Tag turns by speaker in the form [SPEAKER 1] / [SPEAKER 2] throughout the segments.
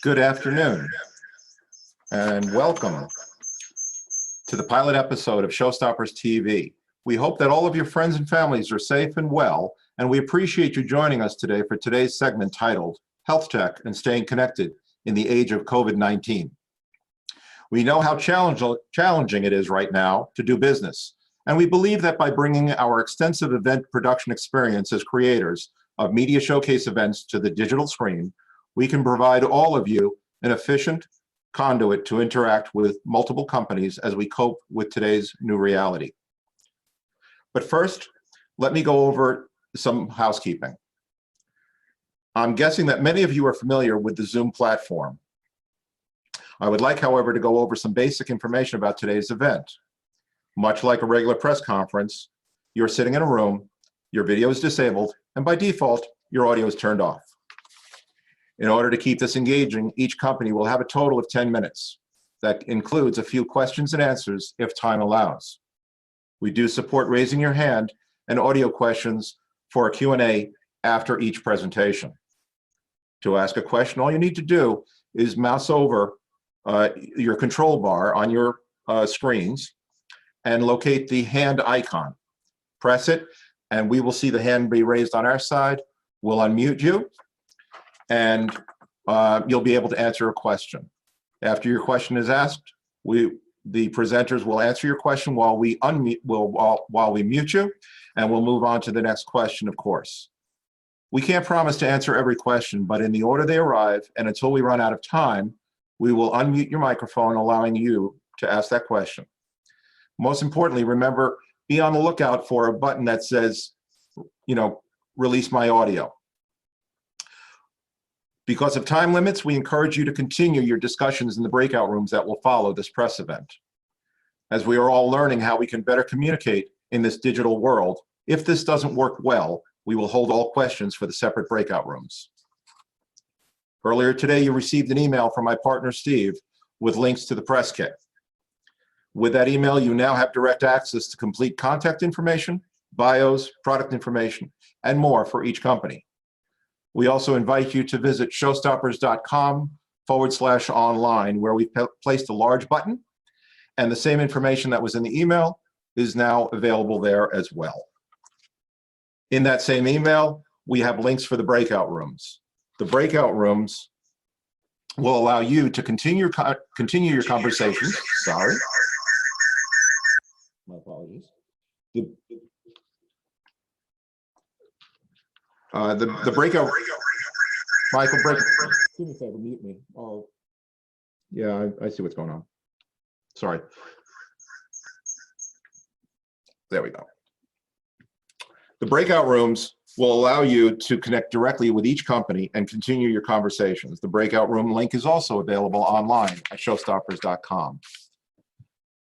[SPEAKER 1] Good afternoon, and welcome to the pilot episode of Showstoppers TV. We hope that all of your friends and families are safe and well, and we appreciate you joining us today for today's segment titled Health Tech and Staying Connected in the Age of COVID-19. We know how challenging it is right now to do business, and we believe that by bringing our extensive event production experience as creators of media showcase events to the digital screen, we can provide all of you an efficient conduit to interact with multiple companies as we cope with today's new reality. But first, let me go over some housekeeping. I'm guessing that many of you are familiar with the Zoom platform. I would like, however, to go over some basic information about today's event. Much like a regular press conference, you're sitting in a room, your video is disabled, and by default, your audio is turned off. In order to keep this engaging, each company will have a total of 10 minutes. That includes a few questions and answers if time allows. We do support raising your hand and audio questions for a Q&A after each presentation. To ask a question, all you need to do is mouse over your control bar on your screens and locate the hand icon. Press it, and we will see the hand be raised on our side. We'll unmute you, and you'll be able to answer a question. After your question is asked, the presenters will answer your question while we mute you, and we'll move on to the next question, of course. We can't promise to answer every question, but in the order they arrive, and until we run out of time, we will unmute your microphone, allowing you to ask that question. Most importantly, remember, be on the lookout for a button that says, release my audio. Because of time limits, we encourage you to continue your discussions in the breakout rooms that will follow this press event. As we are all learning how we can better communicate in this digital world, if this doesn't work well, we will hold all questions for the separate breakout rooms. Earlier today, you received an email from my partner, Steve, with links to the press kit. With that email, you now have direct access to complete contact information, bios, product information, and more for each company. We also invite you to visit showstoppers.com/online, where we've placed a large button, and the same information that was in the email is now available there as well. In that same email, we have links for the breakout rooms. The breakout rooms will allow you to continue your conversations. Sorry. My apologies. The breakout, Michael, do me a favor, mute me. Oh, yeah, I see what's going on. Sorry. There we go. The breakout rooms will allow you to connect directly with each company and continue your conversations. The breakout room link is also available online at showstoppers.com.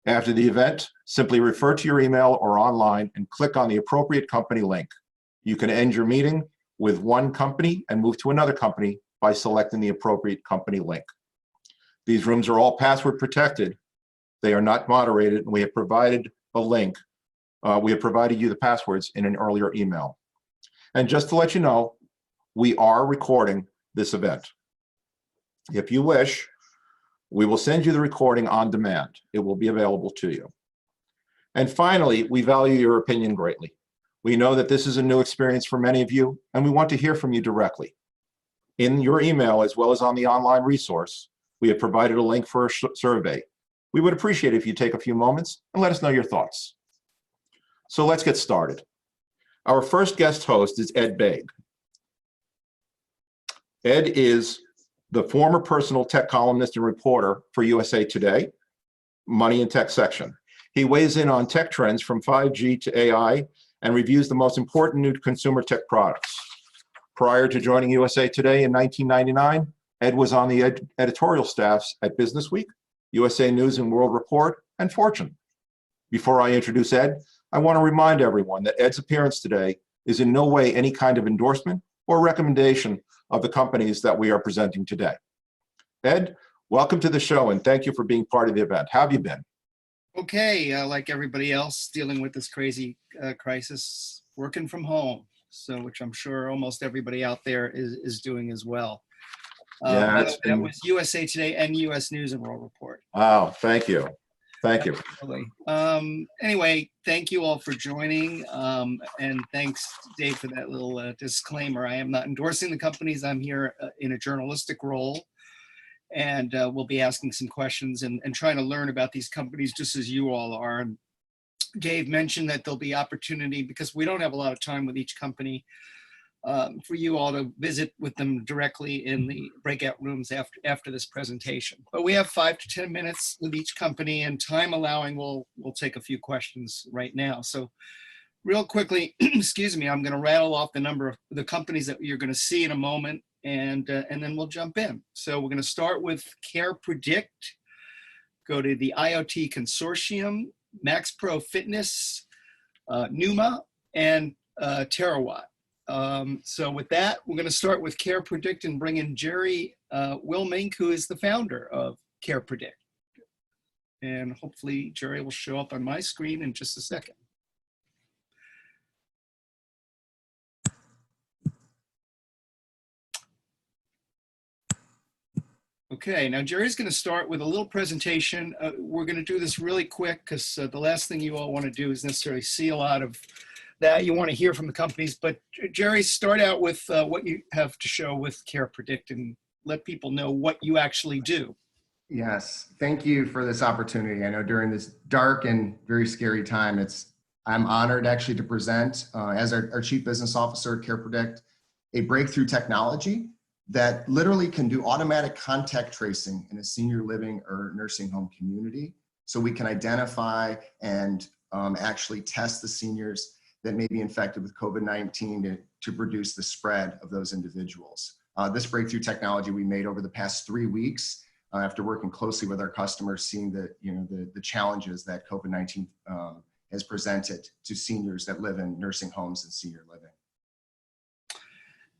[SPEAKER 1] After the event, simply refer to your email or online and click on the appropriate company link. You can end your meeting with one company and move to another company by selecting the appropriate company link. These rooms are all password protected. They are not moderated, and we have provided a link. We have provided you the passwords in an earlier email. And just to let you know, we are recording this event. If you wish, we will send you the recording on demand. It will be available to you. And finally, we value your opinion greatly. We know that this is a new experience for many of you, and we want to hear from you directly. In your email, as well as on the online resource, we have provided a link for a survey. We would appreciate it if you take a few moments and let us know your thoughts. So let's get started. Our first guest host is Ed Baig. Ed is the former personal tech columnist and reporter for USA Today, Money and Tech section. He weighs in on tech trends from 5G to AI and reviews the most important new consumer tech products. Prior to joining USA Today in 1999, Ed was on the editorial staffs at Businessweek, USA News and World Report, and Fortune. Before I introduce Ed, I want to remind everyone that Ed's appearance today is in no way any kind of endorsement or recommendation of the companies that we are presenting today. Ed, welcome to the show, and thank you for being part of the event. How have you been?
[SPEAKER 2] Okay, like everybody else dealing with this crazy crisis, working from home, so which I'm sure almost everybody out there is doing as well.
[SPEAKER 1] Yeah, it's
[SPEAKER 2] That
[SPEAKER 1] been,
[SPEAKER 2] was USA Today and US News and World Report.
[SPEAKER 1] oh, thank you. Thank you.
[SPEAKER 2] Absolutely. Anyway, thank you all for joining. And thanks, Dave, for that little disclaimer. I am not endorsing the companies. I'm here in a journalistic role. And we'll be asking some questions and trying to learn about these companies just as you all are. And Dave mentioned that there'll be opportunity, because we don't have a lot of time with each company, for you all to visit with them directly in the breakout rooms after this presentation. But we have 5 to 10 minutes with each company, and time allowing, we'll take a few questions right now. So real quickly, excuse me, I'm going to rattle off the number of the companies that you're going to see in a moment, and then we'll jump in. So we're going to start with CarePredict, go to the IoT Consortium, MaxPro Fitness, Numa, and Terawatt. So with that, we're going to start with CarePredict and bring in Jerry Wilmink, who is the founder of CarePredict. And hopefully Jerry will show up on my screen in just a second. Okay, now Jerry's going to start with a little presentation. We're going to do this really quick because the last thing you all want to do is necessarily see a lot of that. You want to hear from the companies. But Jerry, start out with what you have to show with CarePredict and let people know what you actually do.
[SPEAKER 3] Yes, thank you for this opportunity. I know during this dark and very scary time, I'm honored actually to present as our Chief Business Officer at CarePredict, a breakthrough technology that literally can do automatic contact tracing in a senior living or nursing home community. So we can identify and actually test the seniors that may be infected with COVID-19 to reduce the spread of those individuals. This breakthrough technology we made over the past 3 weeks after working closely with our customers, seeing the challenges that COVID-19 has presented to seniors that live in nursing homes and senior living.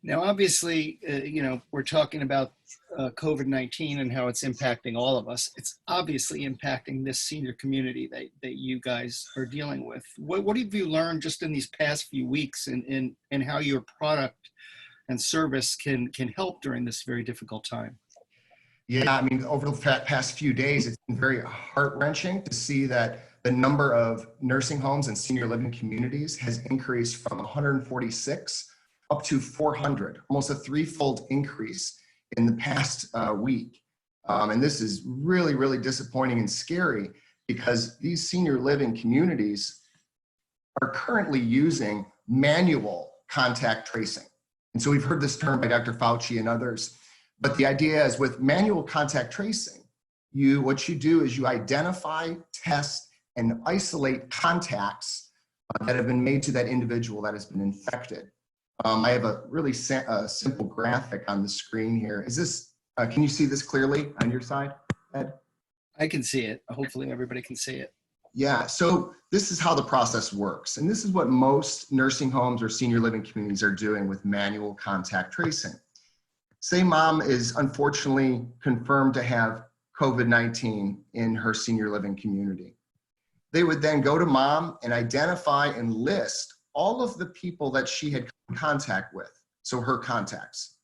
[SPEAKER 2] Now, obviously, we're talking about COVID-19 and how it's impacting all of us. It's obviously impacting this senior community that you guys are dealing with. What have you learned just in these past few weeks and how your product and service can help during this very difficult time?
[SPEAKER 3] Yeah, I mean, over the past few days, it's been very heart-wrenching to see that the number of nursing homes and senior living communities has increased from 146 up to 400, almost a 3-fold increase in the past week. And this is really, really disappointing and scary because these senior living communities are currently using manual contact tracing. And so we've heard this term by Dr. Fauci and others, but the idea is with manual contact tracing, what you do is you identify, test, and isolate contacts that have been made to that individual that has been infected. I have a really simple graphic on the screen here. Is this, can you see this clearly on your side, Ed?
[SPEAKER 2] I can see it. Hopefully everybody can see it.
[SPEAKER 3] Yeah, so this is how the process works. And this is what most nursing homes or senior living communities are doing with manual contact tracing. Say mom is unfortunately confirmed to have COVID-19 in her senior living community. They would then go to mom and identify and list all of the people that she had contact with. So her contacts,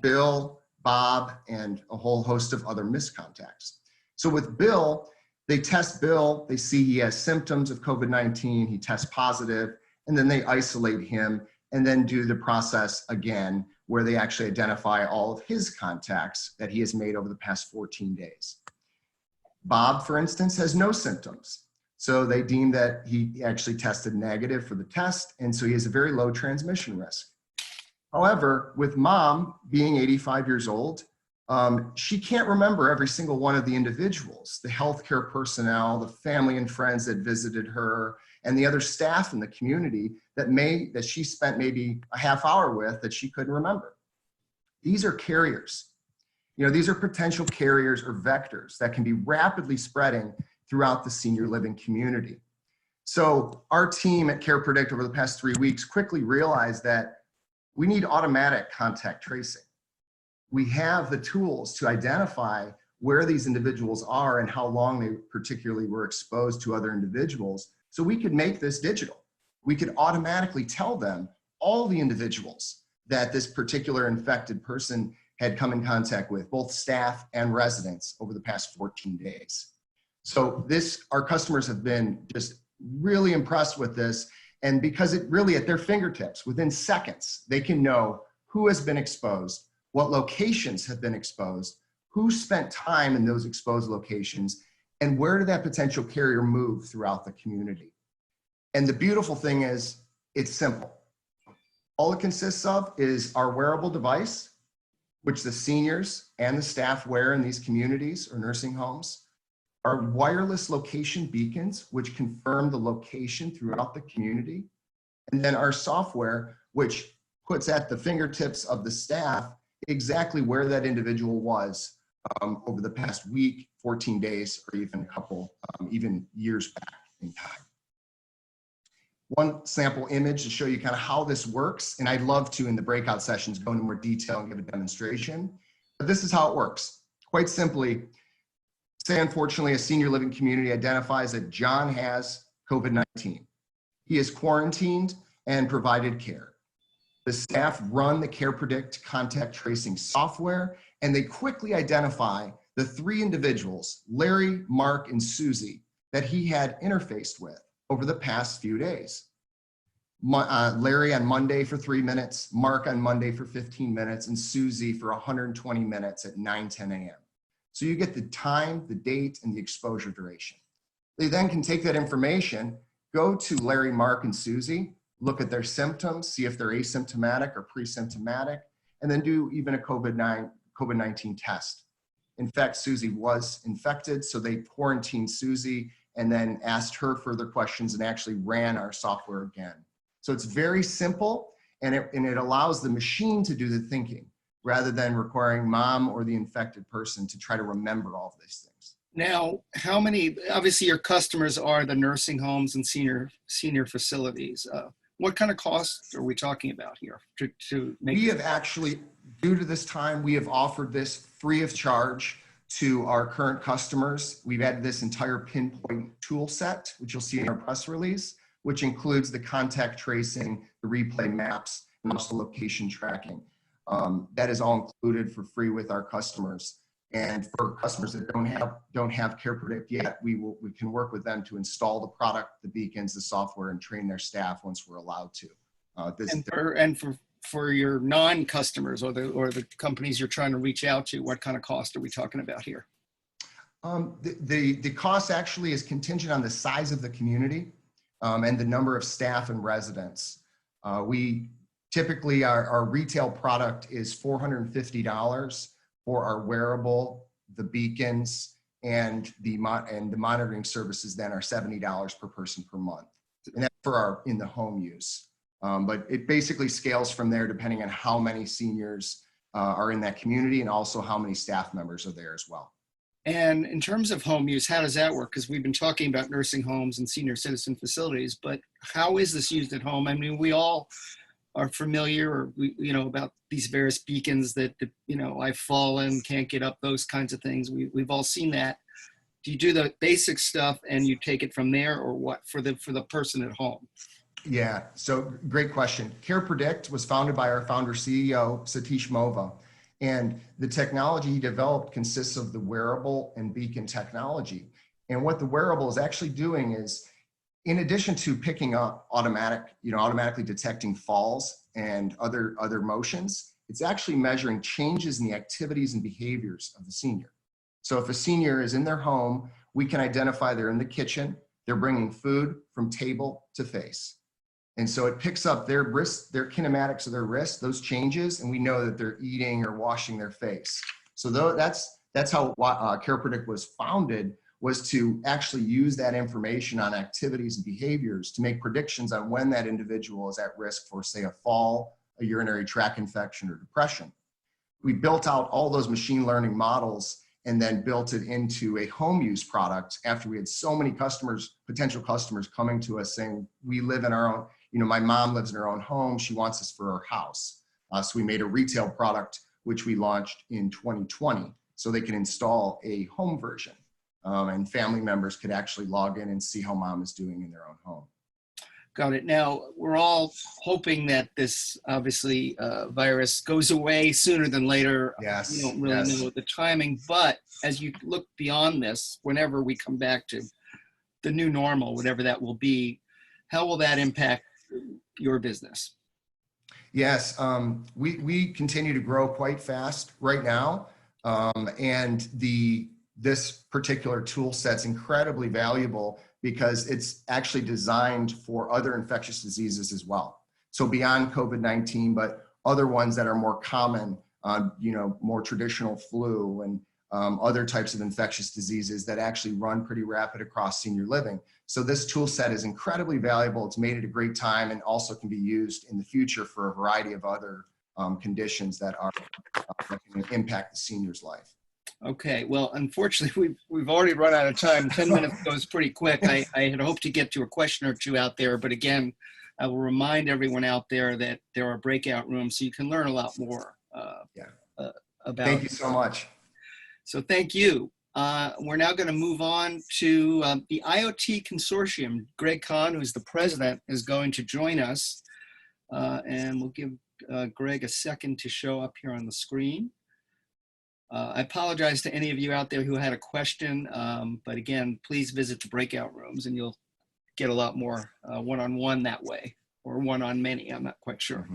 [SPEAKER 3] Bill, Bob, and a whole host of other missed contacts. So with Bill, they test Bill, they see he has symptoms of COVID-19, he tests positive, and then they isolate him and then do the process again where they actually identify all of his contacts that he has made over the past 14 days. Bob, for instance, has no symptoms. So they deem that he actually tested negative for the test, and so he has a very low transmission risk. However, with mom being 85 years old, she can't remember every single one of the individuals, the healthcare personnel, the family and friends that visited her, and the other staff in the community that she spent maybe a half hour with that she couldn't remember. These are carriers. These are potential carriers or vectors that can be rapidly spreading throughout the senior living community. So our team at CarePredict over the past 3 weeks quickly realized that we need automatic contact tracing. We have the tools to identify where these individuals are and how long they particularly were exposed to other individuals, so we could make this digital. We could automatically tell them all the individuals that this particular infected person had come in contact with, both staff and residents, over the past 14 days. So our customers have been just really impressed with this. And because it really at their fingertips, within seconds, they can know who has been exposed, what locations have been exposed, who spent time in those exposed locations, and where did that potential carrier move throughout the community. And the beautiful thing is, it's simple. All it consists of is our wearable device, which the seniors and the staff wear in these communities or nursing homes, our wireless location beacons, which confirm the location throughout the community, and then our software, which puts at the fingertips of the staff exactly where that individual was over the past week, 14 days, or even a couple, even years back in time. One sample image to show you kind of how this works, and I'd love to, in the breakout sessions, go into more detail and give a demonstration, but this is how it works. Quite simply, say unfortunately a senior living community identifies that John has COVID-19. He is quarantined and provided care. The staff run the CarePredict contact tracing software, and they quickly identify the 3 individuals, Larry, Mark, and Susie, that he had interfaced with over the past few days. Larry on Monday for 3 minutes, Mark on Monday for 15 minutes, and Susie for 120 minutes at 9:10 a.m. So you get the time, the date, and the exposure duration. They then can take that information, go to Larry, Mark, and Susie, look at their symptoms, see if they're asymptomatic or pre-symptomatic, and then do even a COVID-19 test. In fact, Susie was infected, so they quarantined Susie and then asked her further questions and actually ran our software again. So it's very simple, and it allows the machine to do the thinking rather than requiring mom or the infected person to try to remember all of these things.
[SPEAKER 2] Now, how many, obviously your customers are the nursing homes and senior facilities. What kind of costs are we talking about here to make?
[SPEAKER 3] We have actually, due to this time, we have offered this free of charge to our current customers. We've added this entire pinpoint tool set, which you'll see in our press release, which includes the contact tracing, the replay maps, and also location tracking. That is all included for free with our customers. And for customers that don't have CarePredict yet, we can work with them to install the product, the beacons, the software, and train their staff once we're allowed to.
[SPEAKER 2] For your non-customers or the companies you're trying to reach out to, what kind of cost are we talking about here?
[SPEAKER 3] The cost actually is contingent on the size of the community and the number of staff and residents. We typically, our retail product is $450 for our wearable, the beacons, and the monitoring services then are $70 per person per month. And that's for our in the home use. But it basically scales from there depending on how many seniors are in that community and also how many staff members are there as well.
[SPEAKER 2] And in terms of home use, how does that work? Because we've been talking about nursing homes and senior citizen facilities, but how is this used at home? I mean, we all are familiar or about these various beacons that I've fallen, can't get up, those kinds of things. We've all seen that. Do you do the basic stuff and you take it from there, or what for the person at home?
[SPEAKER 3] Yeah, so great question. CarePredict was founded by our founder CEO, Satish Mova. And the technology he developed consists of the wearable and beacon technology. And what the wearable is actually doing is, in addition to picking up automatically detecting falls and other motions, it's actually measuring changes in the activities and behaviors of the senior. So if a senior is in their home, we can identify they're in the kitchen, they're bringing food from table to face. And so it picks up their wrist, their kinematics of their wrist, those changes, and we know that they're eating or washing their face. So that's how CarePredict was founded, was to actually use that information on activities and behaviors to make predictions on when that individual is at risk for, say, a fall, a urinary tract infection, or depression. We built out all those machine learning models and then built it into a home use product after we had so many potential customers coming to us saying, we live in our own, my mom lives in her own home, she wants this for her house. So we made a retail product, which we launched in 2020, so they can install a home version. And family members could actually log in and see how mom is doing in their own home.
[SPEAKER 2] Got it. Now, we're all hoping that this obviously virus goes away sooner than later.
[SPEAKER 3] Yes.
[SPEAKER 2] We don't really know the timing, but as you look beyond this, whenever we come back to the new normal, whatever that will be, how will that impact your business?
[SPEAKER 3] Yes, we continue to grow quite fast right now, and this particular tool set's incredibly valuable because it's actually designed for other infectious diseases as well. So beyond COVID-19, but other ones that are more common, more traditional flu and other types of infectious diseases that actually run pretty rapid across senior living. So this tool set is incredibly valuable. It's made it a great time and also can be used in the future for a variety of other conditions that can impact the senior's life.
[SPEAKER 2] Okay, well, unfortunately, we've already run out of time. 10 minutes goes pretty quick. I had hoped to get to a question or two out there, but again, I will remind everyone out there that there are breakout rooms, so you can learn a lot more about.
[SPEAKER 3] Thank you so much.
[SPEAKER 2] So thank you. We're now going to move on to the IoT Consortium. Greg Kahn, who's the president, is going to join us, and we'll give Greg a second to show up here on the screen. I apologize to any of you out there who had a question, but again, please visit the breakout rooms and you'll get a lot more one-on-one that way, or one-on-many, I'm not quite sure.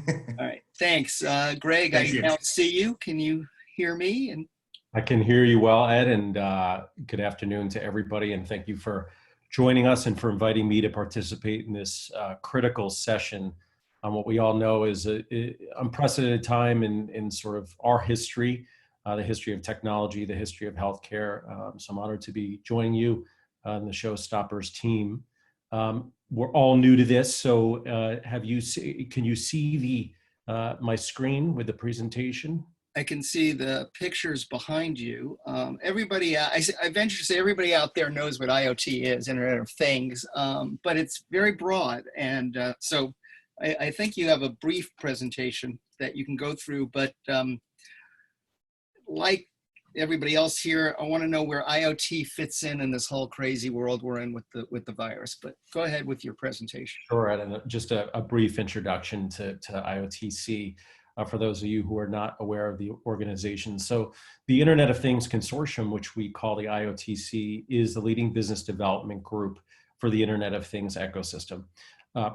[SPEAKER 2] All right, thanks. Greg, I now see you. Can you hear me? And
[SPEAKER 4] I can hear you well, Ed, and good afternoon to everybody, and thank you for joining us and for inviting me to participate in this critical session on what we all know is an unprecedented time in sort of our history. The history of technology, the history of healthcare. So I'm honored to be joining you on the Showstoppers team. We're all new to this, so can you see my screen with the presentation?
[SPEAKER 2] I can see the pictures behind you. Everybody, I venture to say everybody out there knows what IoT is, Internet of Things, but it's very broad. And so I think you have a brief presentation that you can go through, but like everybody else here, I want to know where IoT fits in this whole crazy world we're in with the virus. But go ahead with your presentation.
[SPEAKER 4] Sure, and just a brief introduction to IoTC for those of you who are not aware of the organization. So the Internet of Things Consortium, which we call the IoTC, is the leading business development group for the Internet of Things ecosystem.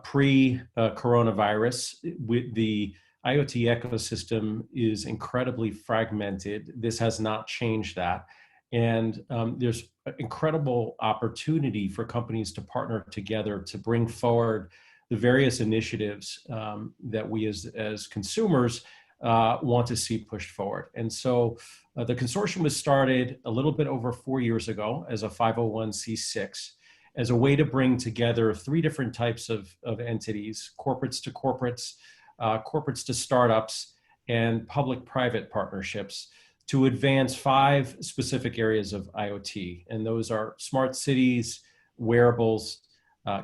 [SPEAKER 4] Pre-coronavirus, with the IoT ecosystem is incredibly fragmented. This has not changed that. And there's incredible opportunity for companies to partner together to bring forward the various initiatives that we as consumers want to see pushed forward. And so the consortium was started a little bit over 4 years ago as a 501c6 as a way to bring together 3 different types of entities, corporates to corporates, corporates to startups, and public-private partnerships to advance 5 specific areas of IoT. And those are smart cities, wearables,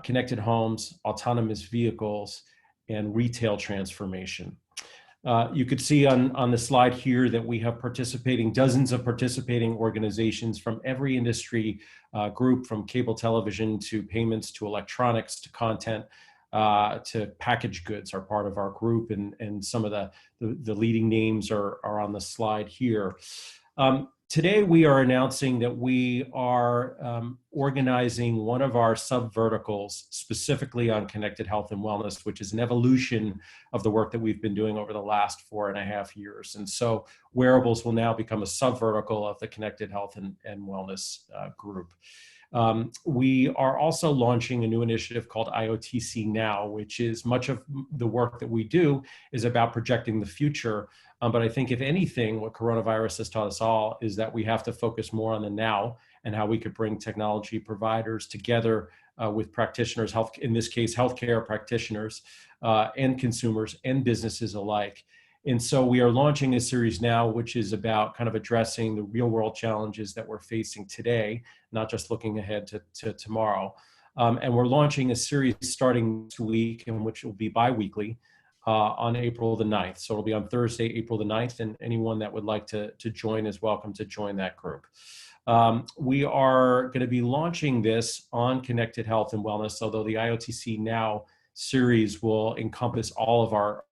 [SPEAKER 4] connected homes, autonomous vehicles, and retail transformation. You could see on the slide here that we have dozens of participating organizations from every industry group, from cable television to payments to electronics to content, to packaged goods are part of our group, and some of the leading names are on the slide here. Today we are announcing that we are organizing one of our sub-verticals specifically on connected health and wellness, which is an evolution of the work that we've been doing over the last 4.5 years. And so wearables will now become a sub-vertical of the connected health and wellness group. We are also launching a new initiative called IoTC Now, which is much of the work that we do is about projecting the future. But I think if anything, what coronavirus has taught us all is that we have to focus more on the now and how we could bring technology providers together with practitioners, in this case, healthcare practitioners and consumers and businesses alike. And so we are launching a series now, which is about kind of addressing the real world challenges that we're facing today, not just looking ahead to tomorrow. And we're launching a series starting next week, and which will be bi-weekly on April the 9th. So it'll be on Thursday, April the 9th, and anyone that would like to join is welcome to join that group. We are going to be launching this on Connected Health and Wellness, although the IOTC Now series will encompass all of our,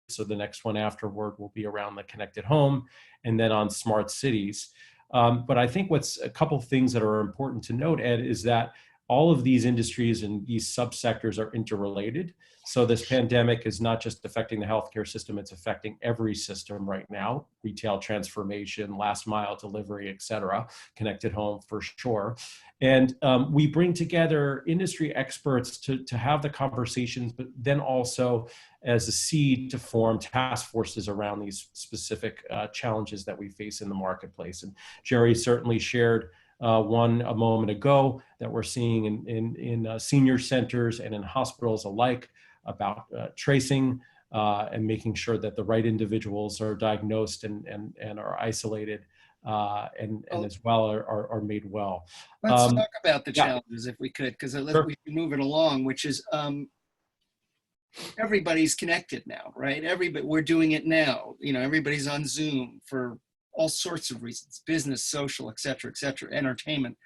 [SPEAKER 4] so the next one afterward will be around the connected home and then on smart cities. But I think what's a couple of things that are important to note, Ed, is that all of these industries and these subsectors are interrelated. So this pandemic is not just affecting the healthcare system, it's affecting every system right now: retail transformation, last mile delivery, et cetera, connected home for sure. And we bring together industry experts to have the conversations, but then also as a seed to form task forces around these specific challenges that we face in the marketplace. And Jerry certainly shared one a moment ago that we're seeing in senior centers and in hospitals alike about tracing and making sure that the right individuals are diagnosed and are isolated and as well are made well.
[SPEAKER 2] Let's talk about the challenges if we could, because
[SPEAKER 4] Sure.
[SPEAKER 2] we can move it along, which is everybody's connected now, right? We're doing it now. You know, everybody's on Zoom for all sorts of reasons: business, social, et cetera, entertainment.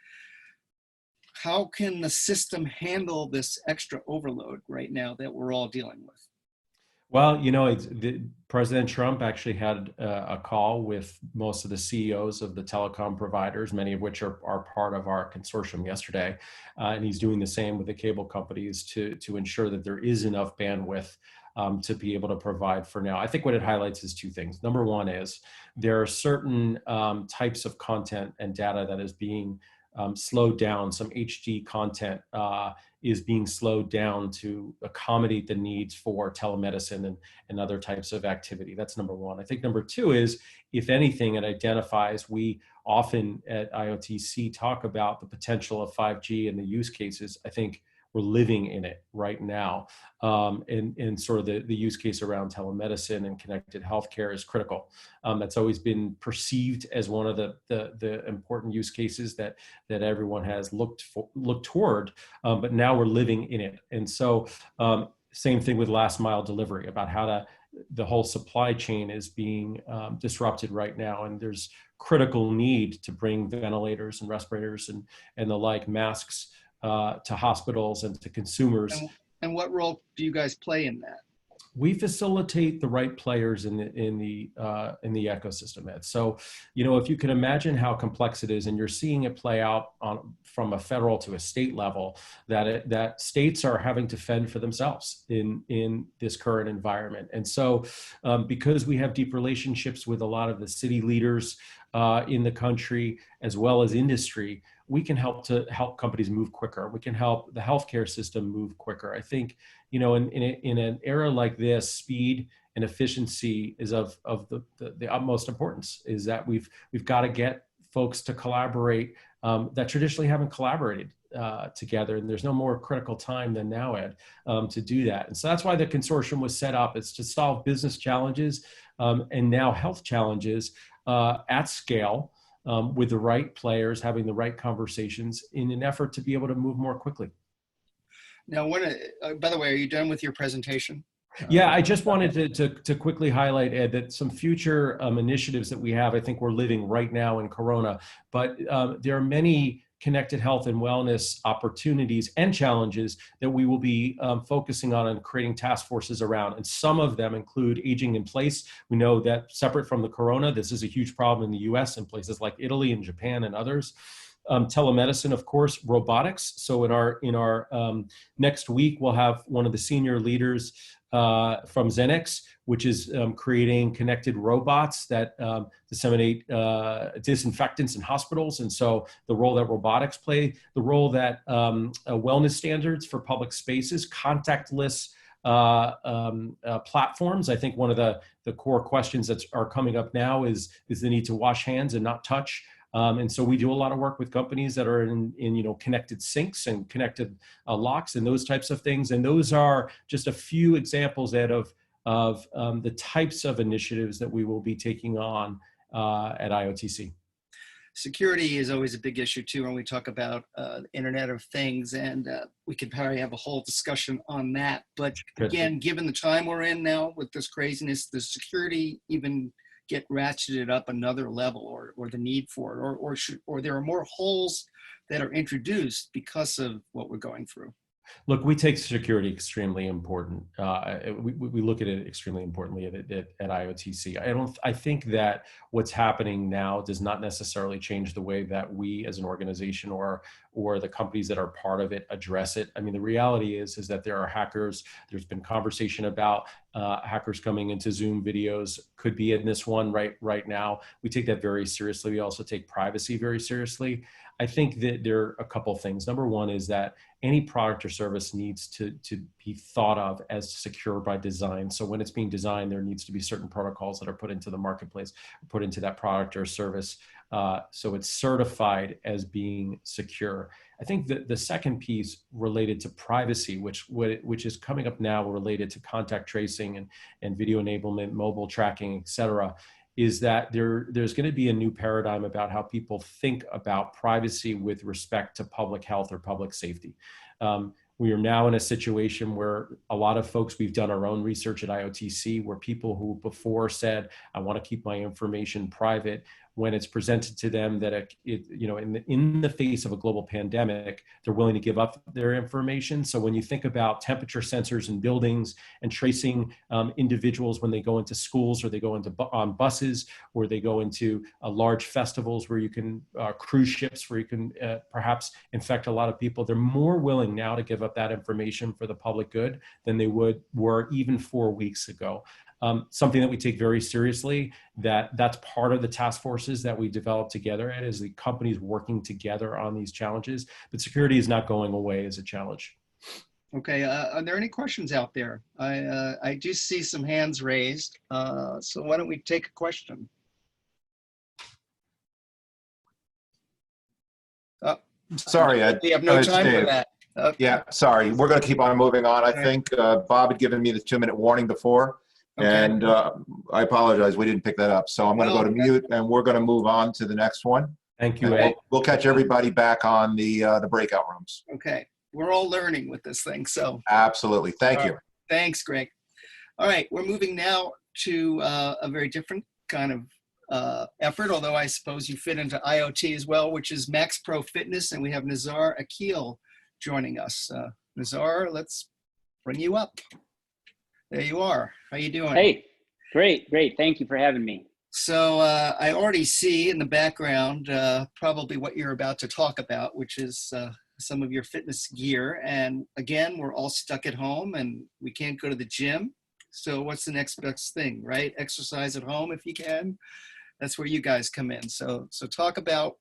[SPEAKER 2] How can the system handle this extra overload right now that we're all dealing with?
[SPEAKER 4] Well, you know, President Trump actually had a call with most of the CEOs of the telecom providers, many of which are part of our consortium yesterday. And he's doing the same with the cable companies to ensure that there is enough bandwidth to be able to provide for now. I think what it highlights is two things. Number one is there are certain types of content and data that is being slowed down. Some HD content is being slowed down to accommodate the needs for telemedicine and other types of activity. That's number one. I think number two is, if anything, it identifies, we often at IOTC talk about the potential of 5G and the use cases. I think we're living in it right now. And sort of the use case around telemedicine and connected healthcare is critical. That's always been perceived as one of the important use cases that everyone has looked toward, but now we're living in it. And so same thing with last mile delivery, about how the whole supply chain is being disrupted right now. And there's critical need to bring ventilators and respirators and the like, masks, to hospitals and to consumers.
[SPEAKER 2] And what role do you guys play in that?
[SPEAKER 4] We facilitate the right players in the ecosystem, Ed. So, you know, if you can imagine how complex it is, and you're seeing it play out from a federal to a state level, that states are having to fend for themselves in this current environment. And so, because we have deep relationships with a lot of the city leaders in the country, as well as industry, we can help companies move quicker. We can help the healthcare system move quicker. I think, you know, in an era like this, speed and efficiency is of the utmost importance. Is that we've got to get folks to collaborate that traditionally haven't collaborated together, and there's no more critical time than now, Ed, to do that. And so that's why the consortium was set up. It's to solve business challenges and now health challenges at scale, with the right players, having the right conversations in an effort to be able to move more quickly.
[SPEAKER 2] Now, by the way, are you done with your presentation?
[SPEAKER 4] Yeah, I just wanted to quickly highlight, Ed, that some future initiatives that we have, I think we're living right now in Corona, but there are many connected health and wellness opportunities and challenges that we will be focusing on and creating task forces around. And some of them include aging in place. We know that separate from the Corona, this is a huge problem in the US and places like Italy and Japan and others. Telemedicine, of course, robotics. So in our next week, we'll have one of the senior leaders from Xenex, which is creating connected robots that disseminate disinfectants in hospitals. And so the role that robotics play, the role that wellness standards for public spaces, contactless platforms. I think one of the core questions that are coming up now is the need to wash hands and not touch. And so we do a lot of work with companies that are in you know, connected sinks and connected locks and those types of things. And those are just a few examples, Ed, of the types of initiatives that we will be taking on at IOTC.
[SPEAKER 2] Security is always a big issue too when we talk about Internet of Things, and we could probably have a whole discussion on that. But again, given the time we're in now with this craziness, does security even get ratcheted up another level, or the need for it, or there are more holes that are introduced because of what we're going through?
[SPEAKER 4] Look, we take security extremely important. We look at it extremely importantly at IOTC. I think that what's happening now does not necessarily change the way that we as an organization or the companies that are part of it address it. I mean, the reality is that there are hackers. There's been conversation about hackers coming into Zoom videos, could be in this one right now. We take that very seriously. We also take privacy very seriously. I think that there are a couple of things. Number one is that any product or service needs to be thought of as secure by design. So when it's being designed, there needs to be certain protocols that are put into the marketplace, put into that product or service, so it's certified as being secure. I think that the second piece related to privacy, which is coming up now related to contact tracing and video enablement, mobile tracking, et cetera, is that there's going to be a new paradigm about how people think about privacy with respect to public health or public safety. We are now in a situation where a lot of folks, we've done our own research at IOTC, where people who before said, I want to keep my information private, when it's presented to them that in the face of a global pandemic, they're willing to give up their information. So when you think about temperature sensors in buildings and tracing individuals when they go into schools, or they go into on buses, or they go into large festivals where you can cruise ships where you can perhaps infect a lot of people, they're more willing now to give up that information for the public good than they were even 4 weeks ago. Something that we take very seriously, that's part of the task forces that we develop together, and is the companies working together on these challenges. But security is not going away as a challenge.
[SPEAKER 2] Okay, are there any questions out there? I do see some hands raised, so why don't we take a question?
[SPEAKER 1] Sorry,
[SPEAKER 2] we have no time for that. Okay.
[SPEAKER 1] Yeah, sorry. We're going to keep on moving on. I think Bob had given me the 2-minute warning before. Okay. And I apologize, we didn't pick that up. So I'm going to go to mute, and we're going to move on to the next one.
[SPEAKER 4] Thank you,
[SPEAKER 1] Ed. We'll catch everybody back on the breakout rooms.
[SPEAKER 2] Okay, we're all learning with this thing, so.
[SPEAKER 1] Absolutely, thank you.
[SPEAKER 2] Thanks, Greg. All right, we're moving now to a very different kind of effort, although I suppose you fit into IoT as well, which is Max Pro Fitness, and we have Nazar Akil joining us. Nazar, let's bring you up. There you are. How you doing?
[SPEAKER 5] Hey, great. Thank you for having me.
[SPEAKER 2] So I already see in the background probably what you're about to talk about, which is some of your fitness gear. And again, we're all stuck at home and we can't go to the gym. So what's the next best thing, right? Exercise at home if you can. That's where you guys come in. So talk about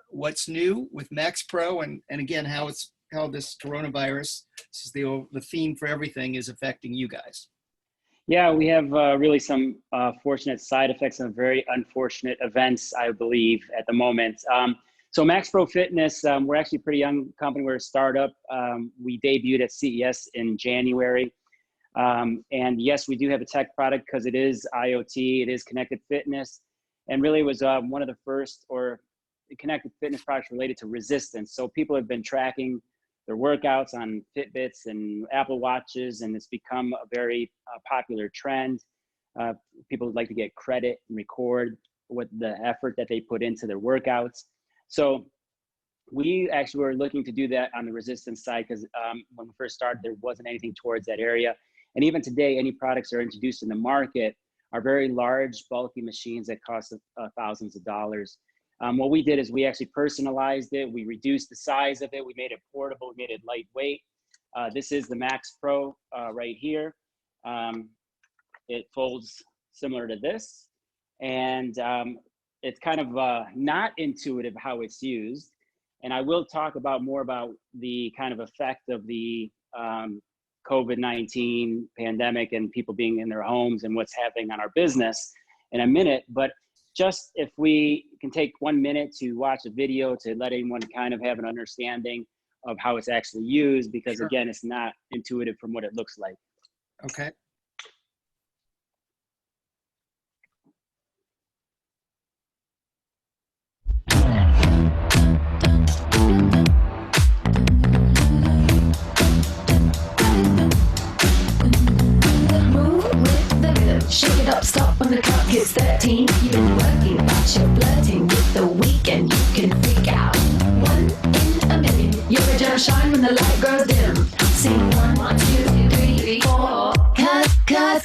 [SPEAKER 2] what's new with Max Pro, and again, how this coronavirus, this is the theme for everything, is affecting you guys.
[SPEAKER 5] Yeah, we have really some fortunate side effects and very unfortunate events, I believe, at the moment. So Max Pro Fitness, we're actually a pretty young company. We're a startup. We debuted at CES in January. And yes, we do have a tech product because it is IoT, it is connected fitness. And really was one of the first connected fitness products related to resistance. So people have been tracking their workouts on Fitbits and Apple Watches, and it's become a very popular trend. People like to get credit and record what the effort that they put into their workouts. So we actually were looking to do that on the resistance side because when we first started, there wasn't anything towards that area. And even today, any products that are introduced in the market are very large, bulky machines that cost thousands of dollars. What we did is we actually personalized it. We reduced the size of it. We made it portable. We made it lightweight. This is the Max Pro right here. It folds similar to this. And it's kind of not intuitive how it's used. And I will talk more about the kind of effect of the COVID-19 pandemic and people being in their homes and what's happening on our business in a minute. But just if we can take 1 minute to watch a video to let anyone kind of have an understanding of how it's actually used, because
[SPEAKER 2] Sure.
[SPEAKER 5] Again, it's not intuitive from what it looks like.
[SPEAKER 2] Okay.
[SPEAKER 6] Move with the good. Shake it up, stop. when the clock hits 13, you've been working, but you're flirting with the weekend. You can freak out. 1 in a million. You're a gem shine when the light grows dim. Sing 1, 2, 3, 4. Cause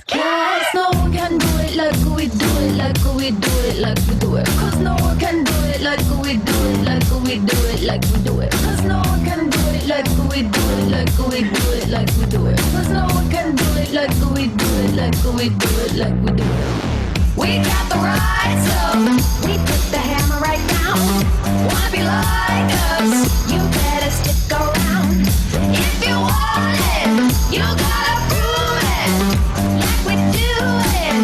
[SPEAKER 6] no one can do it like we do it, like we do it, like we do it. Cause no one can do it like we do it, like we do it, like we do it. Cause no one can do it like we do it, like we do it, like we do it. Cause no one can do it like we do it, like we do it, like we do it. We got the right stuff. We put the hammer right down. Wanna be like us? You better stick around. If you want it, you gotta prove it. Like we do it.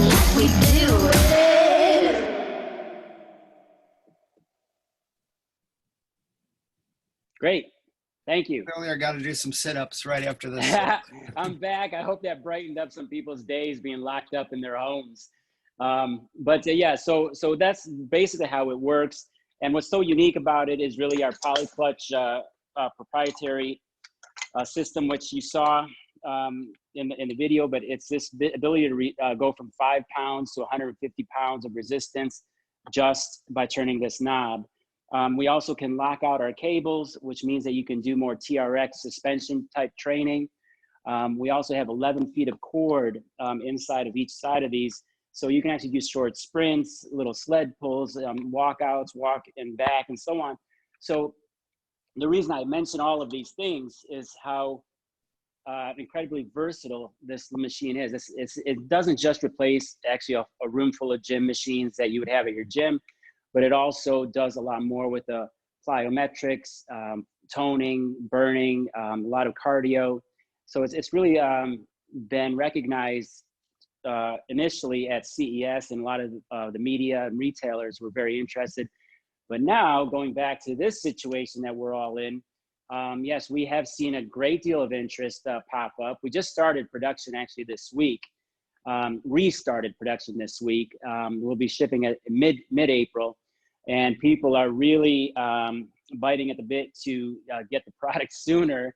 [SPEAKER 6] Like we do it.
[SPEAKER 5] Great. Thank you.
[SPEAKER 2] Earlier, I got to do some sit-ups right after this.
[SPEAKER 5] I'm back. I hope that brightened up some people's days being locked up in their homes. Yeah, so that's basically how it works. And what's so unique about it is really our polyclutch proprietary system, which you saw in the video, but it's this ability to go from 5 pounds to 150 pounds of resistance just by turning this knob. We also can lock out our cables, which means that you can do more TRX suspension type training. We also have 11 feet of cord inside of each side of these. So you can actually do short sprints, little sled pulls, walkouts, walk and back, and so on. So the reason I mention all of these things is how incredibly versatile this machine is. It doesn't just replace actually a room full of gym machines that you would have at your gym, but it also does a lot more with the plyometrics, toning, burning, a lot of cardio. So it's really been recognized initially at CES, and a lot of the media and retailers were very interested. But now going back to this situation that we're all in, yes, we have seen a great deal of interest pop up. We just started production actually this week, restarted production this week. We'll be shipping at mid-April, and people are really biting at the bit to get the product sooner.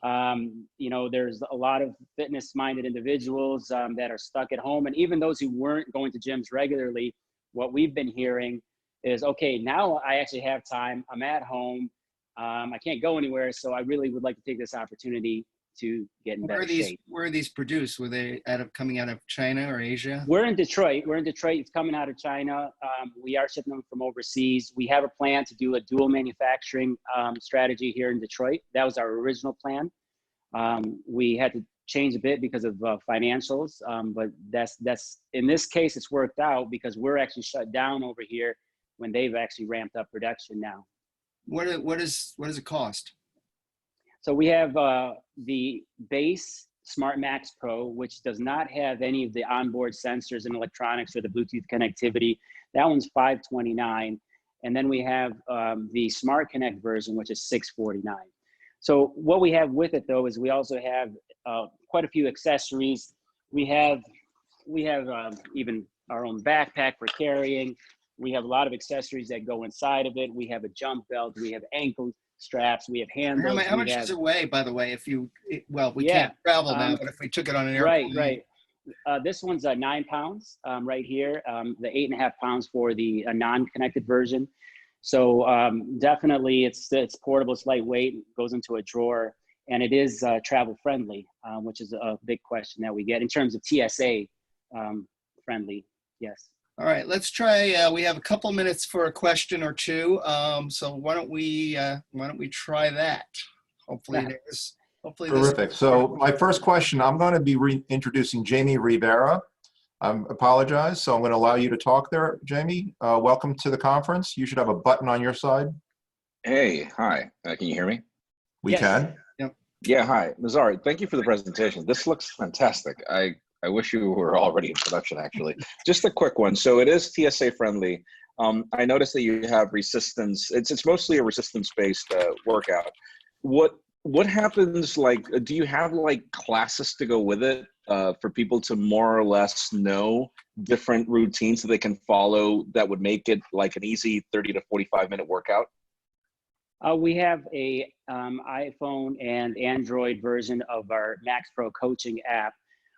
[SPEAKER 5] You know, there's a lot of fitness-minded individuals that are stuck at home, and even those who weren't going to gyms regularly, what we've been hearing is, okay, now I actually have time, I'm at home, I can't go anywhere, so I really would like to take this opportunity to get in better shape.
[SPEAKER 2] Where are these produced? Were they coming out of China or Asia?
[SPEAKER 5] We're in Detroit. It's coming out of China. We are shipping them from overseas. We have a plan to do a dual manufacturing strategy here in Detroit. That was our original plan. We had to change a bit because of financials, but that's in this case, it's worked out because we're actually shut down over here when they've actually ramped up production now.
[SPEAKER 2] What does it cost?
[SPEAKER 5] So we have the base Smart Max Pro, which does not have any of the onboard sensors and electronics or the Bluetooth connectivity. That one's $529. And then we have the Smart Connect version, which is $649. So what we have with it though is we also have quite a few accessories. We have even our own backpack for carrying. We have a lot of accessories that go inside of it. We have a jump belt. We have ankle straps. We have handles.
[SPEAKER 2] How much does it weigh, by the way? We can't travel now, but if we took it on an airplane.
[SPEAKER 5] Right. This one's 9 pounds right here. The 8.5 pounds for the non-connected version. So definitely it's portable, it's lightweight, it goes into a drawer, and it is travel friendly, which is a big question that we get in terms of TSA friendly. Yes.
[SPEAKER 2] All right, let's try. We have a couple minutes for a question or two. So why don't we try that? Hopefully there's
[SPEAKER 1] Terrific. So my first question, I'm going to be reintroducing Jamie Rivera. I apologize. So I'm going to allow you to talk there, Jamie. Welcome to the conference. You should have a button on your side.
[SPEAKER 7] Hey, hi. Can you hear me?
[SPEAKER 1] We can.
[SPEAKER 2] Yep.
[SPEAKER 7] Yeah, hi. Mazar, thank you for the presentation. This looks fantastic. I wish you were already in production, actually. Just a quick one. So it is TSA friendly. I noticed that you have resistance. It's mostly a resistance-based workout. What happens, like, do you have like classes to go with it for people to more or less know different routines that they can follow that would make it like an easy 30 to 45 minute workout?
[SPEAKER 5] We have a iPhone and Android version of our Max Pro coaching app,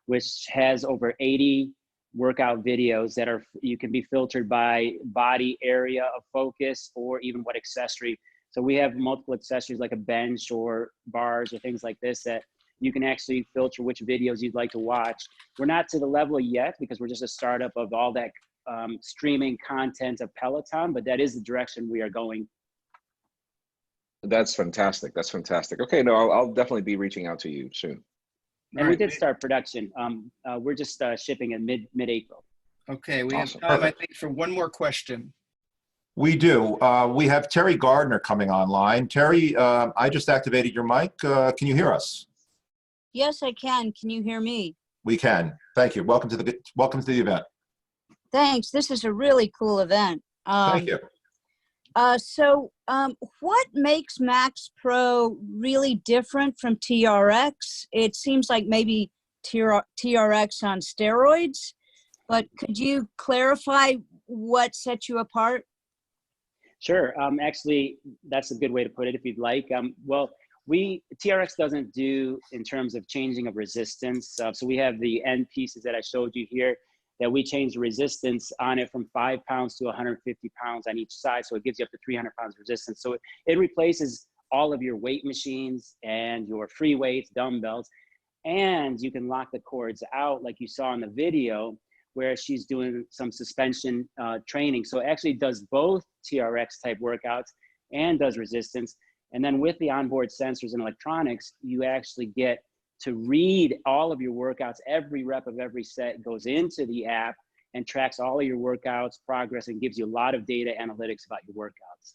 [SPEAKER 5] which has over 80 workout videos that you can be filtered by body area of focus or even what accessory. So we have multiple accessories like a bench or bars or things like this that you can actually filter which videos you'd like to watch. We're not to the level yet because we're just a startup of all that streaming content of Peloton, but that is the direction we are going.
[SPEAKER 7] That's fantastic. That's fantastic. Okay, no, I'll definitely be reaching out to you soon.
[SPEAKER 5] And we did start production. We're just shipping in mid-April.
[SPEAKER 2] Okay, we
[SPEAKER 7] Awesome.
[SPEAKER 2] have time, I think, for one more question.
[SPEAKER 1] We do. We have Terry Gardner coming online. Terry, I just activated your mic. Can you hear us?
[SPEAKER 8] Yes, I can. Can you hear me?
[SPEAKER 1] We can. Thank you. Welcome to the event.
[SPEAKER 8] Thanks. This is a really cool event.
[SPEAKER 1] Thank you.
[SPEAKER 8] What makes Max Pro really different from TRX? It seems like maybe TRX on steroids, but could you clarify what sets you apart?
[SPEAKER 5] Sure. Actually, that's a good way to put it if you'd like. Well, TRX doesn't do in terms of changing of resistance. So we have the end pieces that I showed you here that we change the resistance on it from 5 pounds to 150 pounds on each side. So it gives you up to 300 pounds resistance. So it replaces all of your weight machines and your free weights, dumbbells, and you can lock the cords out like you saw in the video where she's doing some suspension training. So it actually does both TRX type workouts and does resistance. And then with the onboard sensors and electronics, you actually get to read all of your workouts. Every rep of every set goes into the app and tracks all of your workouts, progress, and gives you a lot of data analytics about your workouts.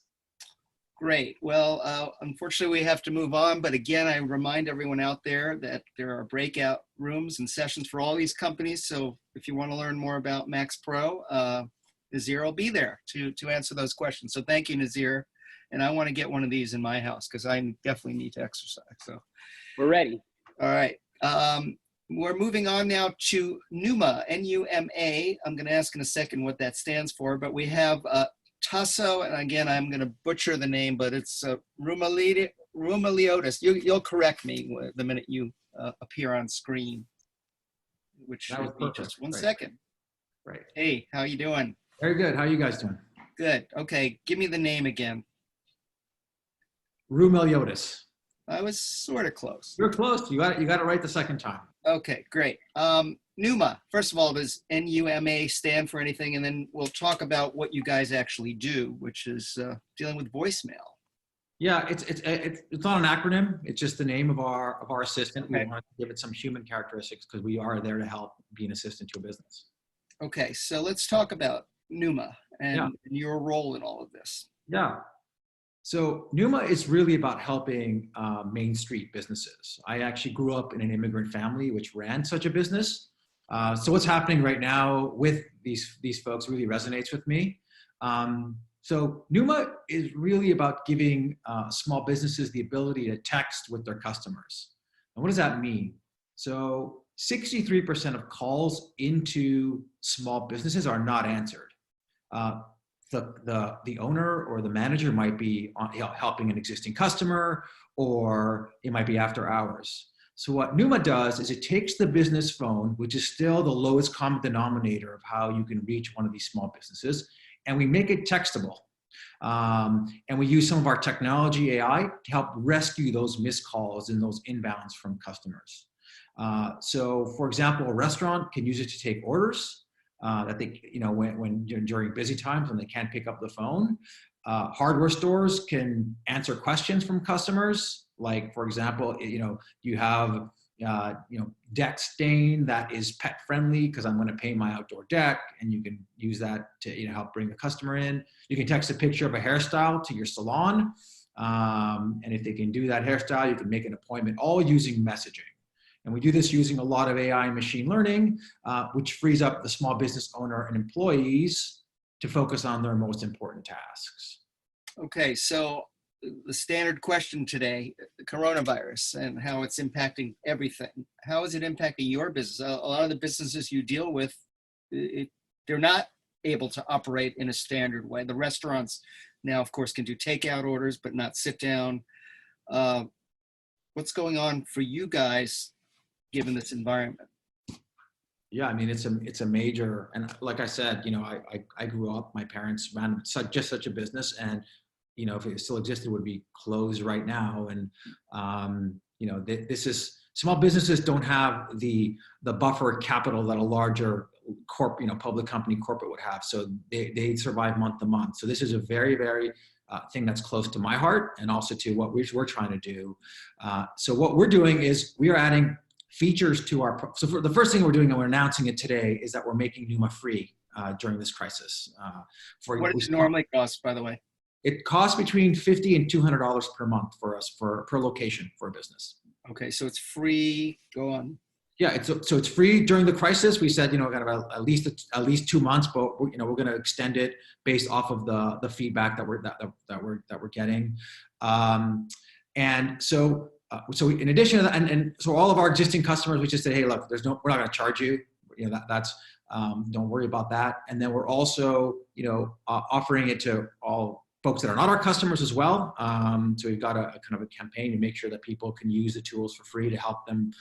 [SPEAKER 2] Great. Well, unfortunately, we have to move on. But again, I remind everyone out there that there are breakout rooms and sessions for all these companies. So if you want to learn more about Max Pro, Nazir will be there to answer those questions. So thank you, Nazir. And I want to get one of these in my house because I definitely need to exercise. So
[SPEAKER 5] we're ready.
[SPEAKER 2] All right. We're moving on now to NUMA, N-U-M-A. I'm going to ask in a second what that stands for, but we have Tasso, and again, I'm going to butcher the name, but it's Rumeliotis. You'll correct me the minute you appear on screen, which should be just one second.
[SPEAKER 9] Right.
[SPEAKER 2] Hey, how you doing?
[SPEAKER 9] Very good. How are you guys doing?
[SPEAKER 2] Good. Okay, give me the name again.
[SPEAKER 9] Rumeliotis.
[SPEAKER 2] I was sort of close.
[SPEAKER 9] You're close. You got it right the second time.
[SPEAKER 2] Okay, great. NUMA, first of all, does N-U-M-A stand for anything? And then we'll talk about what you guys actually do, which is dealing with voicemail.
[SPEAKER 9] Yeah, it's not an acronym. It's just the name of our assistant. We want to give it some human characteristics because we are there to help be an assistant to a business.
[SPEAKER 2] Okay, so let's talk about NUMA and your role in all of this.
[SPEAKER 9] Yeah. So NUMA is really about helping Main Street businesses. I actually grew up in an immigrant family which ran such a business. So what's happening right now with these folks really resonates with me. So NUMA is really about giving small businesses the ability to text with their customers. And what does that mean? So 63% of calls into small businesses are not answered. The owner or the manager might be helping an existing customer, or it might be after hours. So what NUMA does is it takes the business phone, which is still the lowest common denominator of how you can reach one of these small businesses, and we make it textable. And we use some of our technology AI to help rescue those missed calls and those inbounds from customers. So for example, a restaurant can use it to take orders. That they, when during busy times when they can't pick up the phone. Hardware stores can answer questions from customers. Like, for example, you have, deck stain that is pet friendly because I'm going to paint my outdoor deck, and you can use that to, help bring the customer in. You can text a picture of a hairstyle to your salon. And if they can do that hairstyle, you can make an appointment, all using messaging. And we do this using a lot of AI and machine learning, which frees up the small business owner and employees to focus on their most important tasks.
[SPEAKER 2] Okay, so the standard question today, the coronavirus and how it's impacting everything. How is it impacting your business? A lot of the businesses you deal with, they're not able to operate in a standard way. The restaurants now, of course, can do takeout orders, but not sit down. What's going on for you guys given this environment?
[SPEAKER 9] Yeah, I mean, it's a major, and like I said, you know, I grew up, my parents ran just such a business, and, you know, if it still existed, it would be closed right now. And, you know, this is, small businesses don't have the buffer capital that a larger public company corporate would have. So they survive month to month. So this is a very, very thing that's close to my heart, and also to what we're trying to do. So what we're doing is we are adding features to our, so for the first thing we're doing, and we're announcing it today, is that we're making Numa free during this crisis.
[SPEAKER 2] What does it normally cost, by the way?
[SPEAKER 9] It costs between $50 and $200 per month for us, per location for a business.
[SPEAKER 2] Okay, so it's free. Go on.
[SPEAKER 9] Yeah, so it's free during the crisis. We said, you know, kind of at least 2 months, but you know, we're going to extend it based off of the feedback that we're getting. And so in addition to that, and so all of our existing customers, we just said, hey, look, we're not going to charge you. You know, that's don't worry about that. And then we're also, you know, offering it to all folks that are not our customers as well. So we've got a kind of a campaign to make sure that people can use the tools for free to help them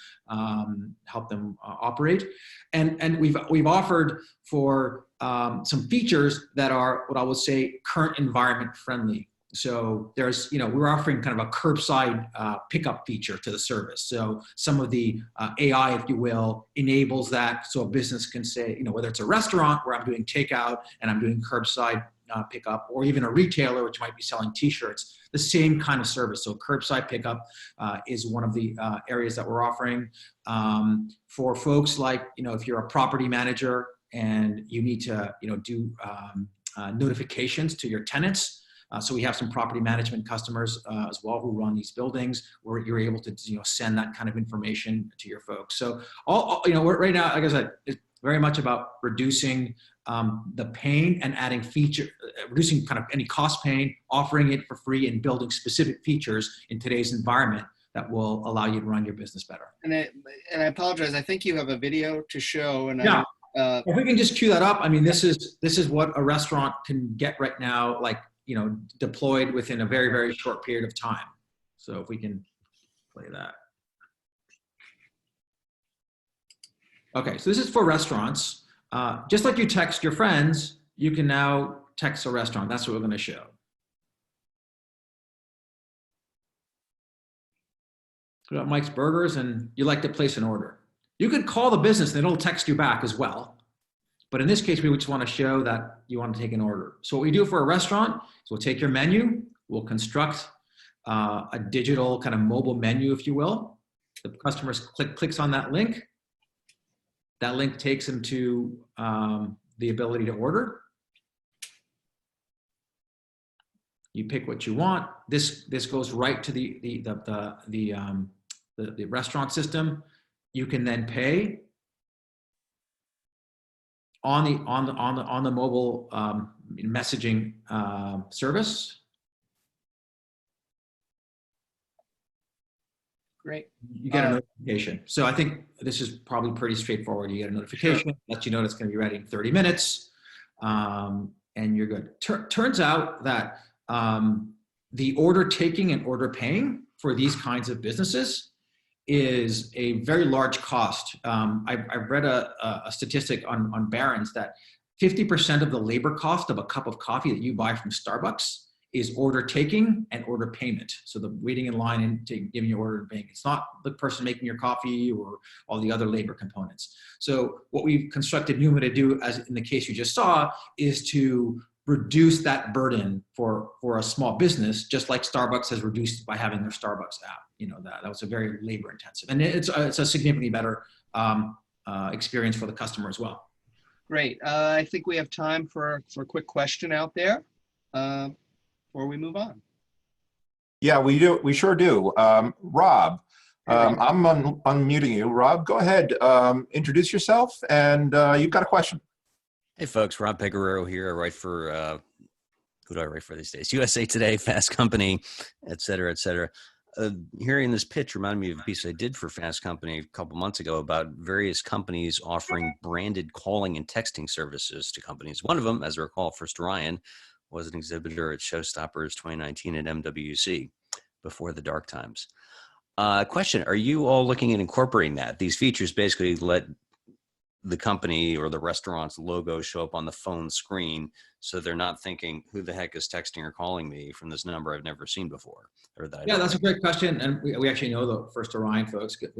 [SPEAKER 9] operate. And we've offered for some features that are what I would say current environment friendly. So there's, you know, we're offering kind of a curbside pickup feature to the service. So some of the AI, if you will, enables that. So a business can say, you know, whether it's a restaurant where I'm doing takeout and I'm doing curbside pickup, or even a retailer which might be selling t-shirts, the same kind of service. So curbside pickup is one of the areas that we're offering. For folks like, you know, if you're a property manager and you need to, you know, do notifications to your tenants. So we have some property management customers as well who run these buildings, where you're able to, you know, send that kind of information to your folks. So all you know, right now, like I said, it's very much about reducing the pain and adding reducing kind of any cost pain, offering it for free, and building specific features in today's environment that will allow you to run your business better. And
[SPEAKER 2] I apologize. I think you have a video to show. And
[SPEAKER 9] yeah, if we can just cue that up. I mean, this is what a restaurant can get right now, like, you know, deployed within a very, very short period of time. So if we can play that. Okay, so this is for restaurants. Just like you text your friends, you can now text a restaurant. That's what we're going to show. So we got Mike's Burgers, and you like to place an order. You could call the business, and it'll text you back as well. But in this case, we just want to show that you want to take an order. So what we do for a restaurant is we'll take your menu, we'll construct a digital kind of mobile menu, if you will. The customer clicks on that link. That link takes them to the ability to order. You pick what you want. This goes right to the restaurant system. You can then pay on the mobile messaging service.
[SPEAKER 2] Great.
[SPEAKER 9] You get a notification. So I think this is probably pretty straightforward. You get a notification, lets you know it's going to be ready in 30 minutes, and you're good. Turns out that the order taking and order paying for these kinds of businesses is a very large cost. I've read a statistic on Barron's that 50% of the labor cost of a cup of coffee that you buy from Starbucks is order taking and order payment. So the waiting in line and giving your order and paying. It's not the person making your coffee or all the other labor components. So what we've constructed Numa to do, as in the case you just saw, is to reduce that burden for a small business, just like Starbucks has reduced by having their Starbucks app. You know, that was a very labor intensive, and it's a significantly better experience for the customer as well.
[SPEAKER 2] Great. I think we have time for a quick question out there before we move on.
[SPEAKER 1] Yeah, we do. We sure do. Rob, I'm unmuting you. Rob, go ahead. Introduce yourself, and you've got a question.
[SPEAKER 10] Hey, folks. Rob Pecoraro here. I write for, who do I write for these days? USA Today, Fast Company, et cetera, et cetera. Hearing this pitch reminded me of a piece I did for Fast Company a couple months ago about various companies offering branded calling and texting services to companies. One of them, as I recall, First Orion, was an exhibitor at Showstoppers 2019 at MWC before the dark times. Question, are you all looking at incorporating that? These features basically let the company or the restaurant's logo show up on the phone screen, so they're not thinking, who the heck is texting or calling me from this number I've never seen before? Or that
[SPEAKER 9] Yeah, that's a great question. And we actually know the First Orion folks, good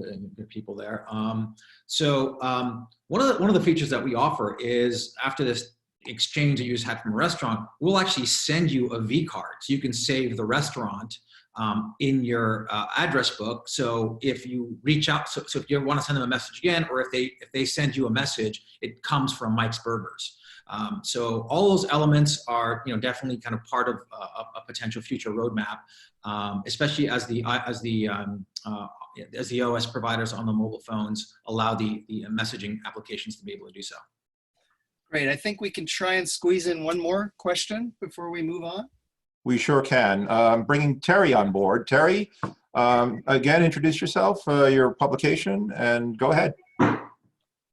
[SPEAKER 9] people there. One of the features that we offer is, after this exchange that you just had from a restaurant, we'll actually send you a V card. So you can save the restaurant in your address book. So if you reach out, so if you want to send them a message again, or if they send you a message, it comes from Mike's Burgers. So all those elements are, definitely kind of part of a potential future roadmap, especially as the OS providers on the mobile phones allow the messaging applications to be able to do so.
[SPEAKER 2] Great. I think we can try and squeeze in one more question before we move on.
[SPEAKER 1] We sure can. Bringing Terry on board. Terry, again, introduce yourself, your publication, and go ahead.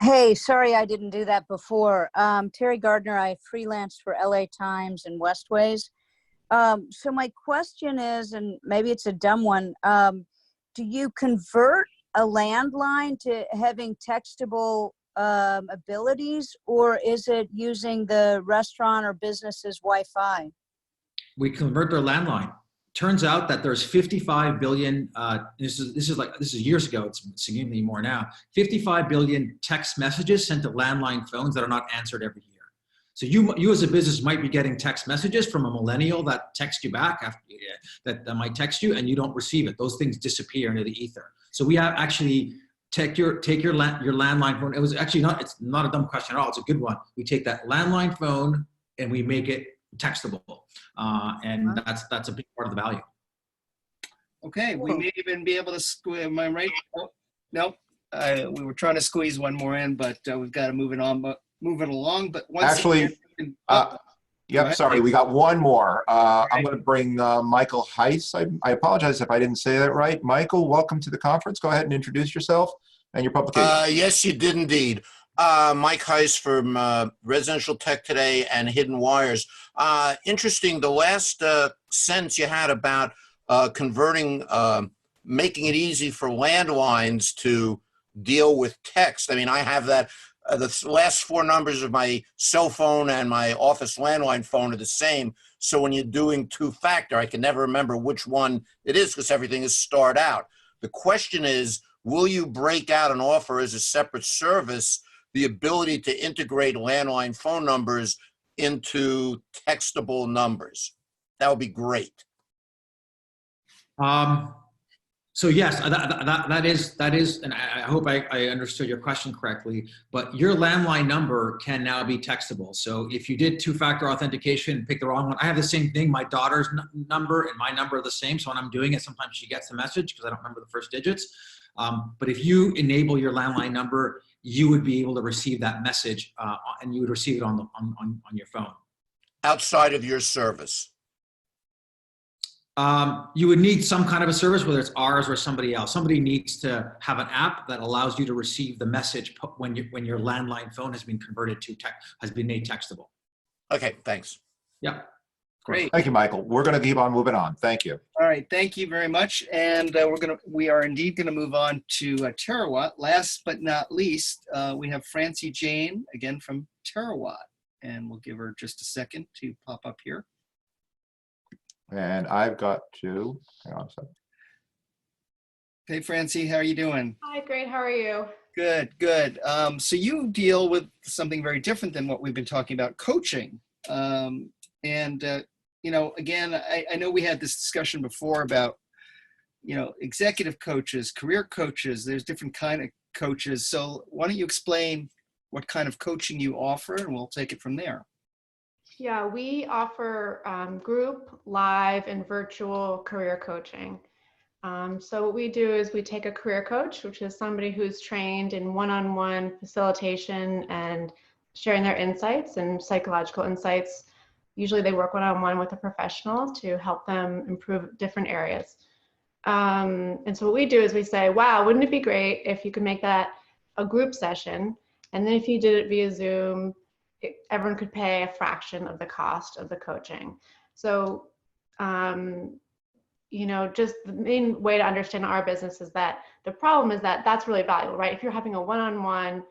[SPEAKER 8] Hey, sorry I didn't do that before. Terry Gardner, I freelanced for LA Times and Westways. So my question is, and maybe it's a dumb one, do you convert a landline to having textable abilities, or is it using the restaurant or business's Wi-Fi?
[SPEAKER 9] We convert their landline. Turns out that there's 55 billion, this is years ago, it's significantly more now, 55 billion text messages sent to landline phones that are not answered every year. So you as a business might be getting text messages from a millennial that texts you back, that might text you, and you don't receive it. Those things disappear into the ether. So we have actually take your landline phone. It was actually it's not a dumb question at all. It's a good one. We take that landline phone and we make it textable, and that's a big part of the value.
[SPEAKER 2] Okay, we may even be able to squeeze. Am I right? Oh, nope. We were trying to squeeze one more in, but we've got to move it along. But once
[SPEAKER 1] Actually, yep. Sorry, we got one more. I'm going to bring Michael Heiss. I apologize if I didn't say that right. Michael, welcome to the conference. Go ahead and introduce yourself and your publication.
[SPEAKER 11] Yes, you did indeed. Mike Heiss from Residential Tech Today and Hidden Wires. Interesting, the last sentence you had about converting, making it easy for landlines to deal with text. I mean, I have that. The last four numbers of my cell phone and my office landline phone are the same. So when you're doing two-factor, I can never remember which one it is because everything is starred out. The question is, will you break out and offer as a separate service the ability to integrate landline phone numbers into textable numbers? That would be great.
[SPEAKER 9] So yes, that is, and I hope I understood your question correctly, but your landline number can now be textable. So if you did two-factor authentication, pick the wrong one. I have the same thing. My daughter's number and my number are the same. So when I'm doing it, sometimes she gets the message because I don't remember the first digits. But if you enable your landline number, you would be able to receive that message, and you would receive it on your phone.
[SPEAKER 11] Outside of your service?
[SPEAKER 9] You would need some kind of a service, whether it's ours or somebody else. Somebody needs to have an app that allows you to receive the message when your landline phone has been converted to has been made textable.
[SPEAKER 11] Okay, thanks.
[SPEAKER 9] Yeah.
[SPEAKER 2] Great.
[SPEAKER 1] Thank you, Michael. We're going to keep on moving on. Thank you.
[SPEAKER 2] All right, thank you very much. And we are indeed going to move on to Terawatt. Last but not least, we have Francie Jane, again from Terawatt. And we'll give her just a second to pop up here.
[SPEAKER 1] And I've got to, hang on a second.
[SPEAKER 2] Hey, Francie, how are you doing?
[SPEAKER 12] Hi, great. How are you?
[SPEAKER 2] Good, good. So you deal with something very different than what we've been talking about, coaching. Again, I know we had this discussion before about, executive coaches, career coaches, there's different kind of coaches. So why don't you explain what kind of coaching you offer, and we'll take it from there.
[SPEAKER 12] Yeah, we offer group, live, and virtual career coaching. So what we do is we take a career coach, which is somebody who's trained in one-on-one facilitation and sharing their insights and psychological insights. Usually they work one-on-one with a professional to help them improve different areas. And so what we do is we say, wow, wouldn't it be great if you could make that a group session? And then if you did it via Zoom, everyone could pay a fraction of the cost of the coaching. So, just the main way to understand our business is that the problem is that that's really valuable, right? If you're having a one-on-one,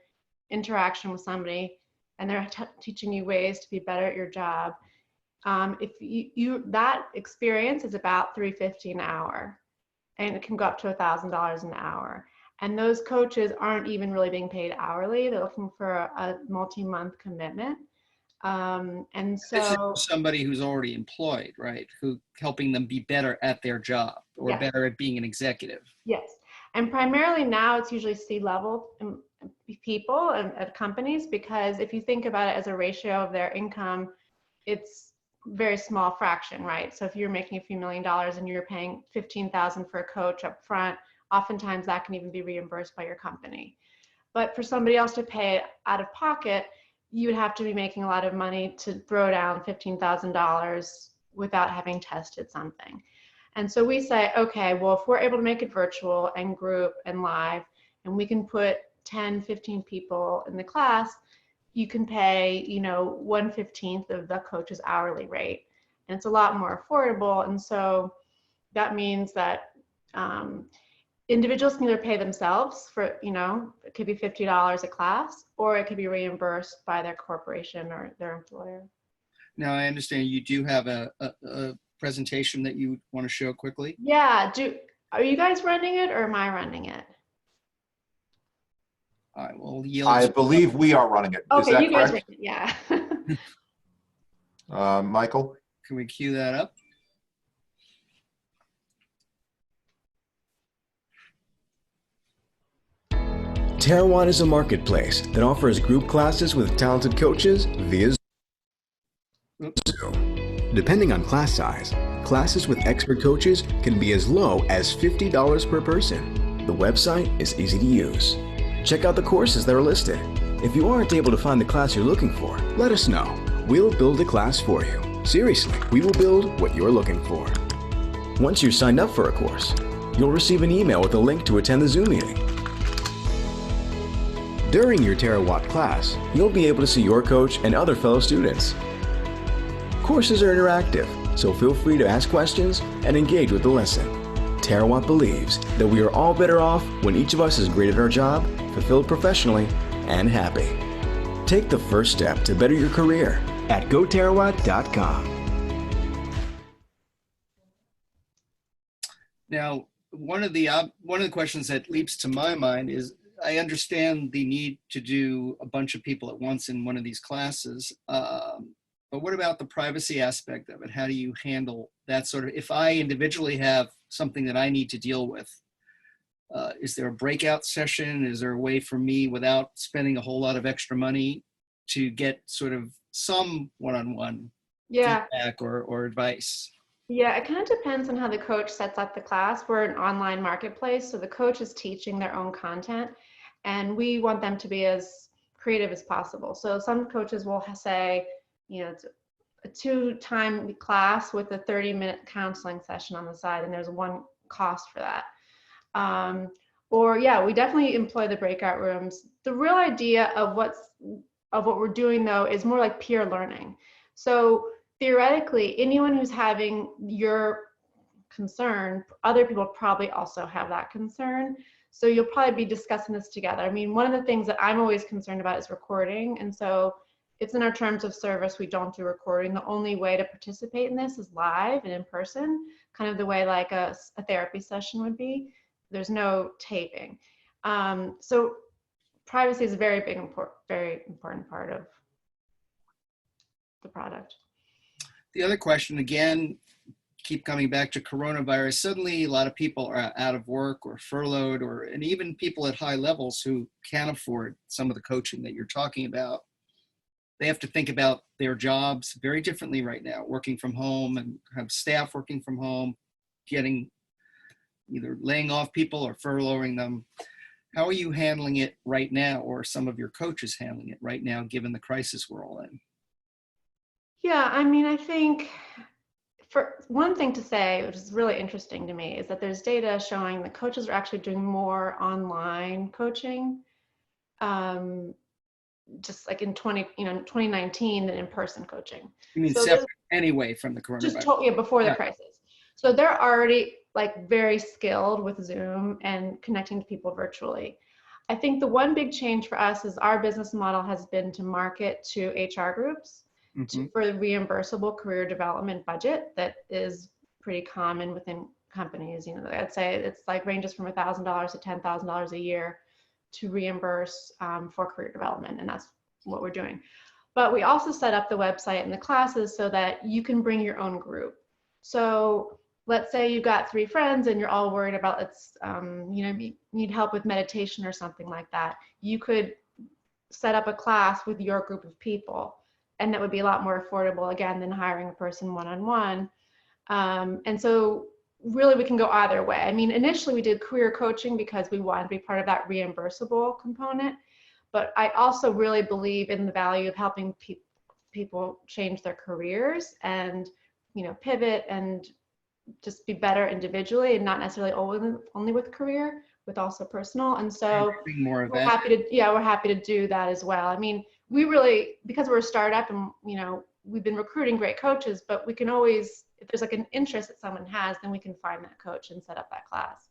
[SPEAKER 12] interaction with somebody and they're teaching you ways to be better at your job, if that experience is about $350 an hour, and it can go up to $1,000 an hour. And those coaches aren't even really being paid hourly. They're looking for a multi-month commitment. And so
[SPEAKER 2] this is somebody who's already employed, right? Who helping them be better at their job or
[SPEAKER 12] Yes.
[SPEAKER 2] better at being an executive.
[SPEAKER 12] Yes. And primarily now it's usually C-level people at companies, because if you think about it as a ratio of their income, it's very small fraction, right? So if you're making a few $1 million and you're paying $15,000 for a coach up front, oftentimes that can even be reimbursed by your company. But for somebody else to pay out of pocket, you would have to be making a lot of money to throw down $15,000 without having tested something. And so we say, okay, well, if we're able to make it virtual and group and live, and we can put 10, 15 people in the class, you can pay, 1/15 of the coach's hourly rate. And it's a lot more affordable. And so that means that individuals can either pay themselves for, it could be $50 a class, or it could be reimbursed by their corporation or their employer.
[SPEAKER 2] Now, I understand you do have a presentation that you want to show quickly.
[SPEAKER 12] Yeah. Are you guys running it or am I running it?
[SPEAKER 2] I will yield.
[SPEAKER 1] I believe we are running it. Is
[SPEAKER 12] Okay,
[SPEAKER 1] that
[SPEAKER 12] you guys
[SPEAKER 1] correct?
[SPEAKER 12] make it, yeah.
[SPEAKER 1] Michael?
[SPEAKER 2] Can we cue that up?
[SPEAKER 13] Terawatt is a marketplace that offers group classes with talented coaches via Zoom. Depending on class size, classes with expert coaches can be as low as $50 per person. The website is easy to use. Check out the courses that are listed. If you aren't able to find the class you're looking for, let us know. We'll build a class for you. Seriously, we will build what you're looking for. Once you're signed up for a course, you'll receive an email with a link to attend the Zoom meeting. During your Terawatt class, you'll be able to see your coach and other fellow students. Courses are interactive, so feel free to ask questions and engage with the lesson. Terawatt believes that we are all better off when each of us is great at our job, fulfilled professionally, and happy. Take the first step to better your career at goterawatt.com.
[SPEAKER 2] Now, one of the questions that leaps to my mind is, I understand the need to do a bunch of people at once in one of these classes, but what about the privacy aspect of it? How do you handle that sort of, if I individually have something that I need to deal with, is there a breakout session? Is there a way for me, without spending a whole lot of extra money, to get sort of some one-on-one feedback or advice?
[SPEAKER 12] Yeah, it kind of depends on how the coach sets up the class. We're an online marketplace, so the coach is teaching their own content, and we want them to be as creative as possible. So some coaches will say, it's a 2-time class with a 30-minute counseling session on the side, and there's one cost for that. Or yeah, we definitely employ the breakout rooms. The real idea of what we're doing though is more like peer learning. So theoretically, anyone who's having your concern, other people probably also have that concern. So you'll probably be discussing this together. I mean, one of the things that I'm always concerned about is recording. And so it's in our terms of service, we don't do recording. The only way to participate in this is live and in person, kind of the way like a therapy session would be. There's no taping. So privacy is a very important part of the product.
[SPEAKER 2] The other question, again, keep coming back to coronavirus. Suddenly, a lot of people are out of work or furloughed, and even people at high levels who can't afford some of the coaching that you're talking about. They have to think about their jobs very differently right now, working from home and have staff working from home, getting either laying off people or furloughing them. How are you handling it right now, or some of your coaches handling it right now, given the crisis we're all in?
[SPEAKER 12] Yeah, I mean, I think for one thing to say, which is really interesting to me, is that there's data showing that coaches are actually doing more online coaching, just like in 2019 than in-person coaching.
[SPEAKER 2] You mean so separate anyway from the coronavirus?
[SPEAKER 12] Just before the crisis. So they're already like very skilled with Zoom and connecting to people virtually. I think the one big change for us is our business model has been to market to HR groups for the reimbursable career development budget that is pretty common within companies. You know, I'd say it's like ranges from $1,000 to $10,000 a year to reimburse for career development, and that's what we're doing. But we also set up the website and the classes so that you can bring your own group. So let's say you've got 3 friends and you're all worried about, need help with meditation or something like that. You could set up a class with your group of people, and that would be a lot more affordable, again, than hiring a person one-on-one. And so really we can go either way. I mean, initially we did career coaching because we wanted to be part of that reimbursable component, but I also really believe in the value of helping people change their careers and, pivot and just be better individually, and not necessarily only with career, with also personal. And so we're happy to do that as well. I mean, we really, because we're a startup and, we've been recruiting great coaches, but we can always, if there's like an interest that someone has, then we can find that coach and set up that class.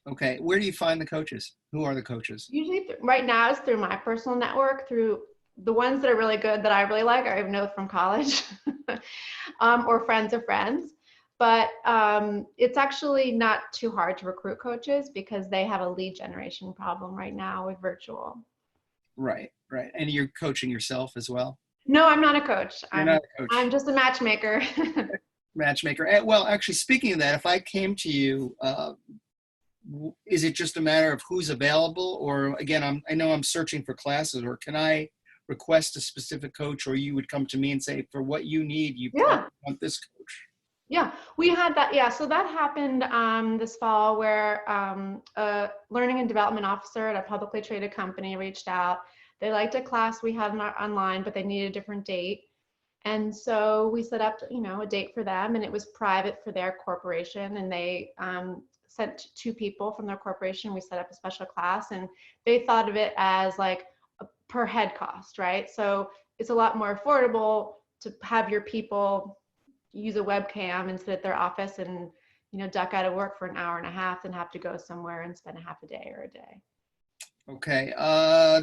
[SPEAKER 2] Okay. Where do you find the coaches? Who are the coaches?
[SPEAKER 12] Usually right now it's through my personal network, through the ones that are really good that I really like, I know from college or friends of friends. But it's actually not too hard to recruit coaches because they have a lead generation problem right now with virtual.
[SPEAKER 2] Right. And you're coaching yourself as well?
[SPEAKER 12] No, I'm not a coach.
[SPEAKER 2] You're not a coach.
[SPEAKER 12] I'm just a matchmaker.
[SPEAKER 2] Matchmaker. Well, actually, speaking of that, if I came to you, is it just a matter of who's available? Or again, I know I'm searching for classes, or can I request a specific coach, or you would come to me and say, for what you need, you want this coach?
[SPEAKER 12] Yeah, we had that. Yeah, so that happened this fall where a learning and development officer at a publicly traded company reached out. They liked a class we had online, but they needed a different date. And so we set up, a date for them, and it was private for their corporation. And they sent 2 people from their corporation. We set up a special class, and they thought of it as like a per head cost, right? So it's a lot more affordable to have your people use a webcam and sit at their office and, duck out of work for an hour and a half than have to go somewhere and spend a half a day or a day.
[SPEAKER 2] Okay.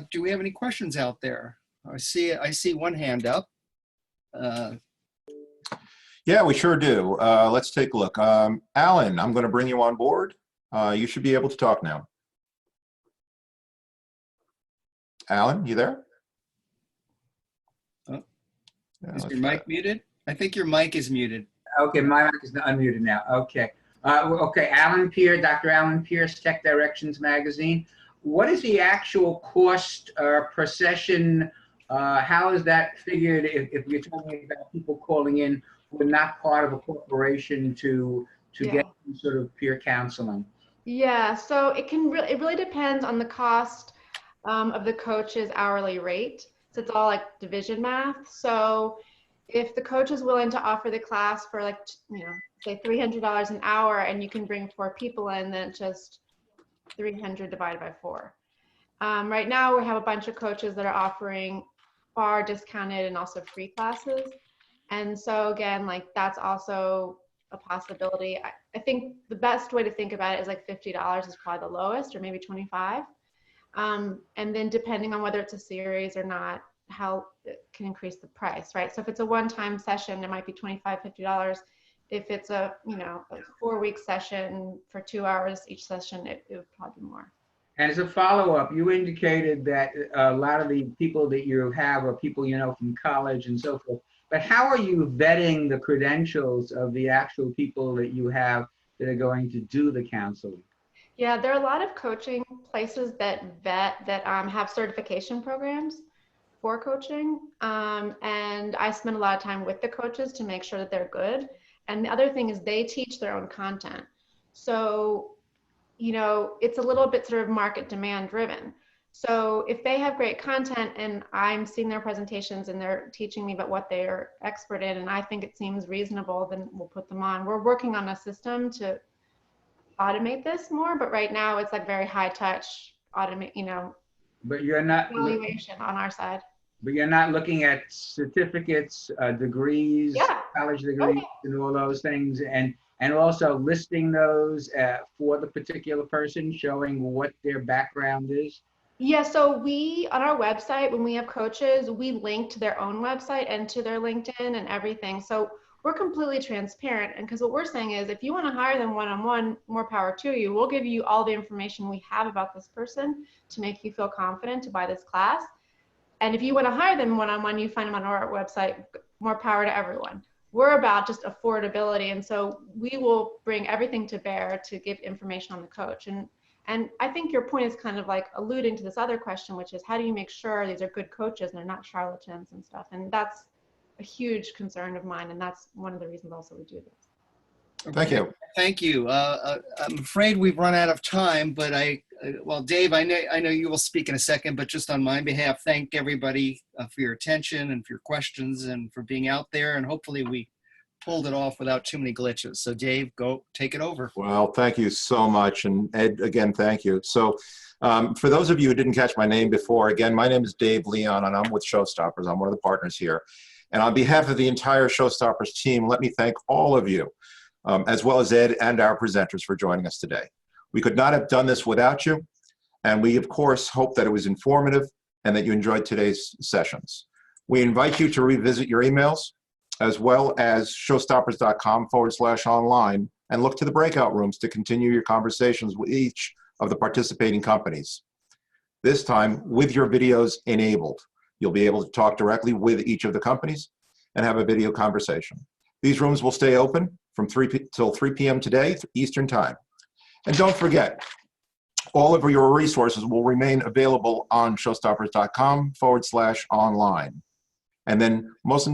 [SPEAKER 2] Do we have any questions out there? I see one hand up.
[SPEAKER 1] Yeah, we sure do. Let's take a look. Alan, I'm going to bring you on board. You should be able to talk now. Alan, you there?
[SPEAKER 2] Oh. Is your mic muted? I think your mic is muted.
[SPEAKER 14] Okay, my mic is unmuted now. Okay. Okay, Alan Pierce, Dr. Alan Pierce, Tech Directions Magazine. What is the actual cost per session? How is that figured if you're talking about people calling in who are not part of a corporation to get some sort of peer counseling?
[SPEAKER 12] Yeah, so it really depends on the cost of the coach's hourly rate. So it's all like division math. So if the coach is willing to offer the class for say $300 an hour, and you can bring 4 people in, then it's just 300 divided by 4. Right now we have a bunch of coaches that are offering far discounted and also free classes. And so again, that's also a possibility. I think the best way to think about it is $50 is probably the lowest, or maybe 25. And then depending on whether it's a series or not, how it can increase the price, right? So if it's a one-time session, it might be $25, $50. If it's a 4-week session for 2 hours each session, it would probably be more.
[SPEAKER 14] And as a follow-up, you indicated that a lot of the people that you have are people from college and so forth. But how are you vetting the credentials of the actual people that you have that are going to do the counseling?
[SPEAKER 12] Yeah, there are a lot of coaching places that have certification programs for coaching. And I spend a lot of time with the coaches to make sure that they're good. And the other thing is they teach their own content. So, it's a little bit sort of market demand driven. So if they have great content and I'm seeing their presentations and they're teaching me about what they're expert in, and I think it seems reasonable, then we'll put them on. We're working on a system to automate this more, but right now it's very high touch automate,
[SPEAKER 14] But you're not
[SPEAKER 12] evaluation on our side.
[SPEAKER 14] But you're not looking at certificates, degrees, college degrees, and all those things. And and also listing those for the particular person, showing what their background is?
[SPEAKER 12] Yeah, so we, on our website, when we have coaches, we link to their own website and to their LinkedIn and everything. So we're completely transparent. And because what we're saying is, if you want to hire them one-on-one, more power to you. We'll give you all the information we have about this person to make you feel confident to buy this class. And if you want to hire them one-on-one, you find them on our website. More power to everyone. We're about just affordability. And so we will bring everything to bear to give information on the coach. And I think your point is kind of like alluding to this other question, which is how do you make sure these are good coaches and they're not charlatans and stuff? And that's a huge concern of mine. And that's one of the reasons also we do this.
[SPEAKER 1] Thank you.
[SPEAKER 2] Thank you. I'm afraid we've run out of time, but well, Dave, I know you will speak in a second, but just on my behalf, thank everybody for your attention and for your questions and for being out there. And hopefully we pulled it off without too many glitches. So Dave, go take it over.
[SPEAKER 1] Well, thank you so much. And Ed, again, thank you. So for those of you who didn't catch my name before, again, my name is Dave Leon and I'm with Showstoppers. I'm one of the partners here. And on behalf of the entire Showstoppers team, let me thank all of you, as well as Ed and our presenters for joining us today. We could not have done this without you. And we, of course, hope that it was informative and that you enjoyed today's sessions. We invite you to revisit your emails, as well as showstoppers.com/online, and look to the breakout rooms to continue your conversations with each of the participating companies. This time, with your videos enabled, you'll be able to talk directly with each of the companies and have a video conversation. These rooms will stay open from 3 till 3 p.m. today, Eastern Time. And don't forget, all of your resources will remain available on showstoppers.com/online. And then most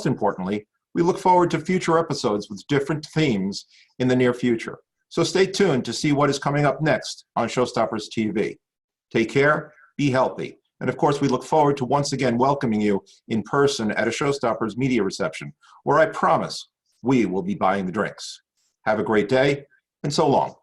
[SPEAKER 1] importantly, we look forward to future episodes with different themes in the near future. So stay tuned to see what is coming up next on Showstoppers TV. Take care, be healthy. And of course, we look forward to once again welcoming you in person at a Showstoppers media reception, where I promise we will be buying the drinks. Have a great day, and so long.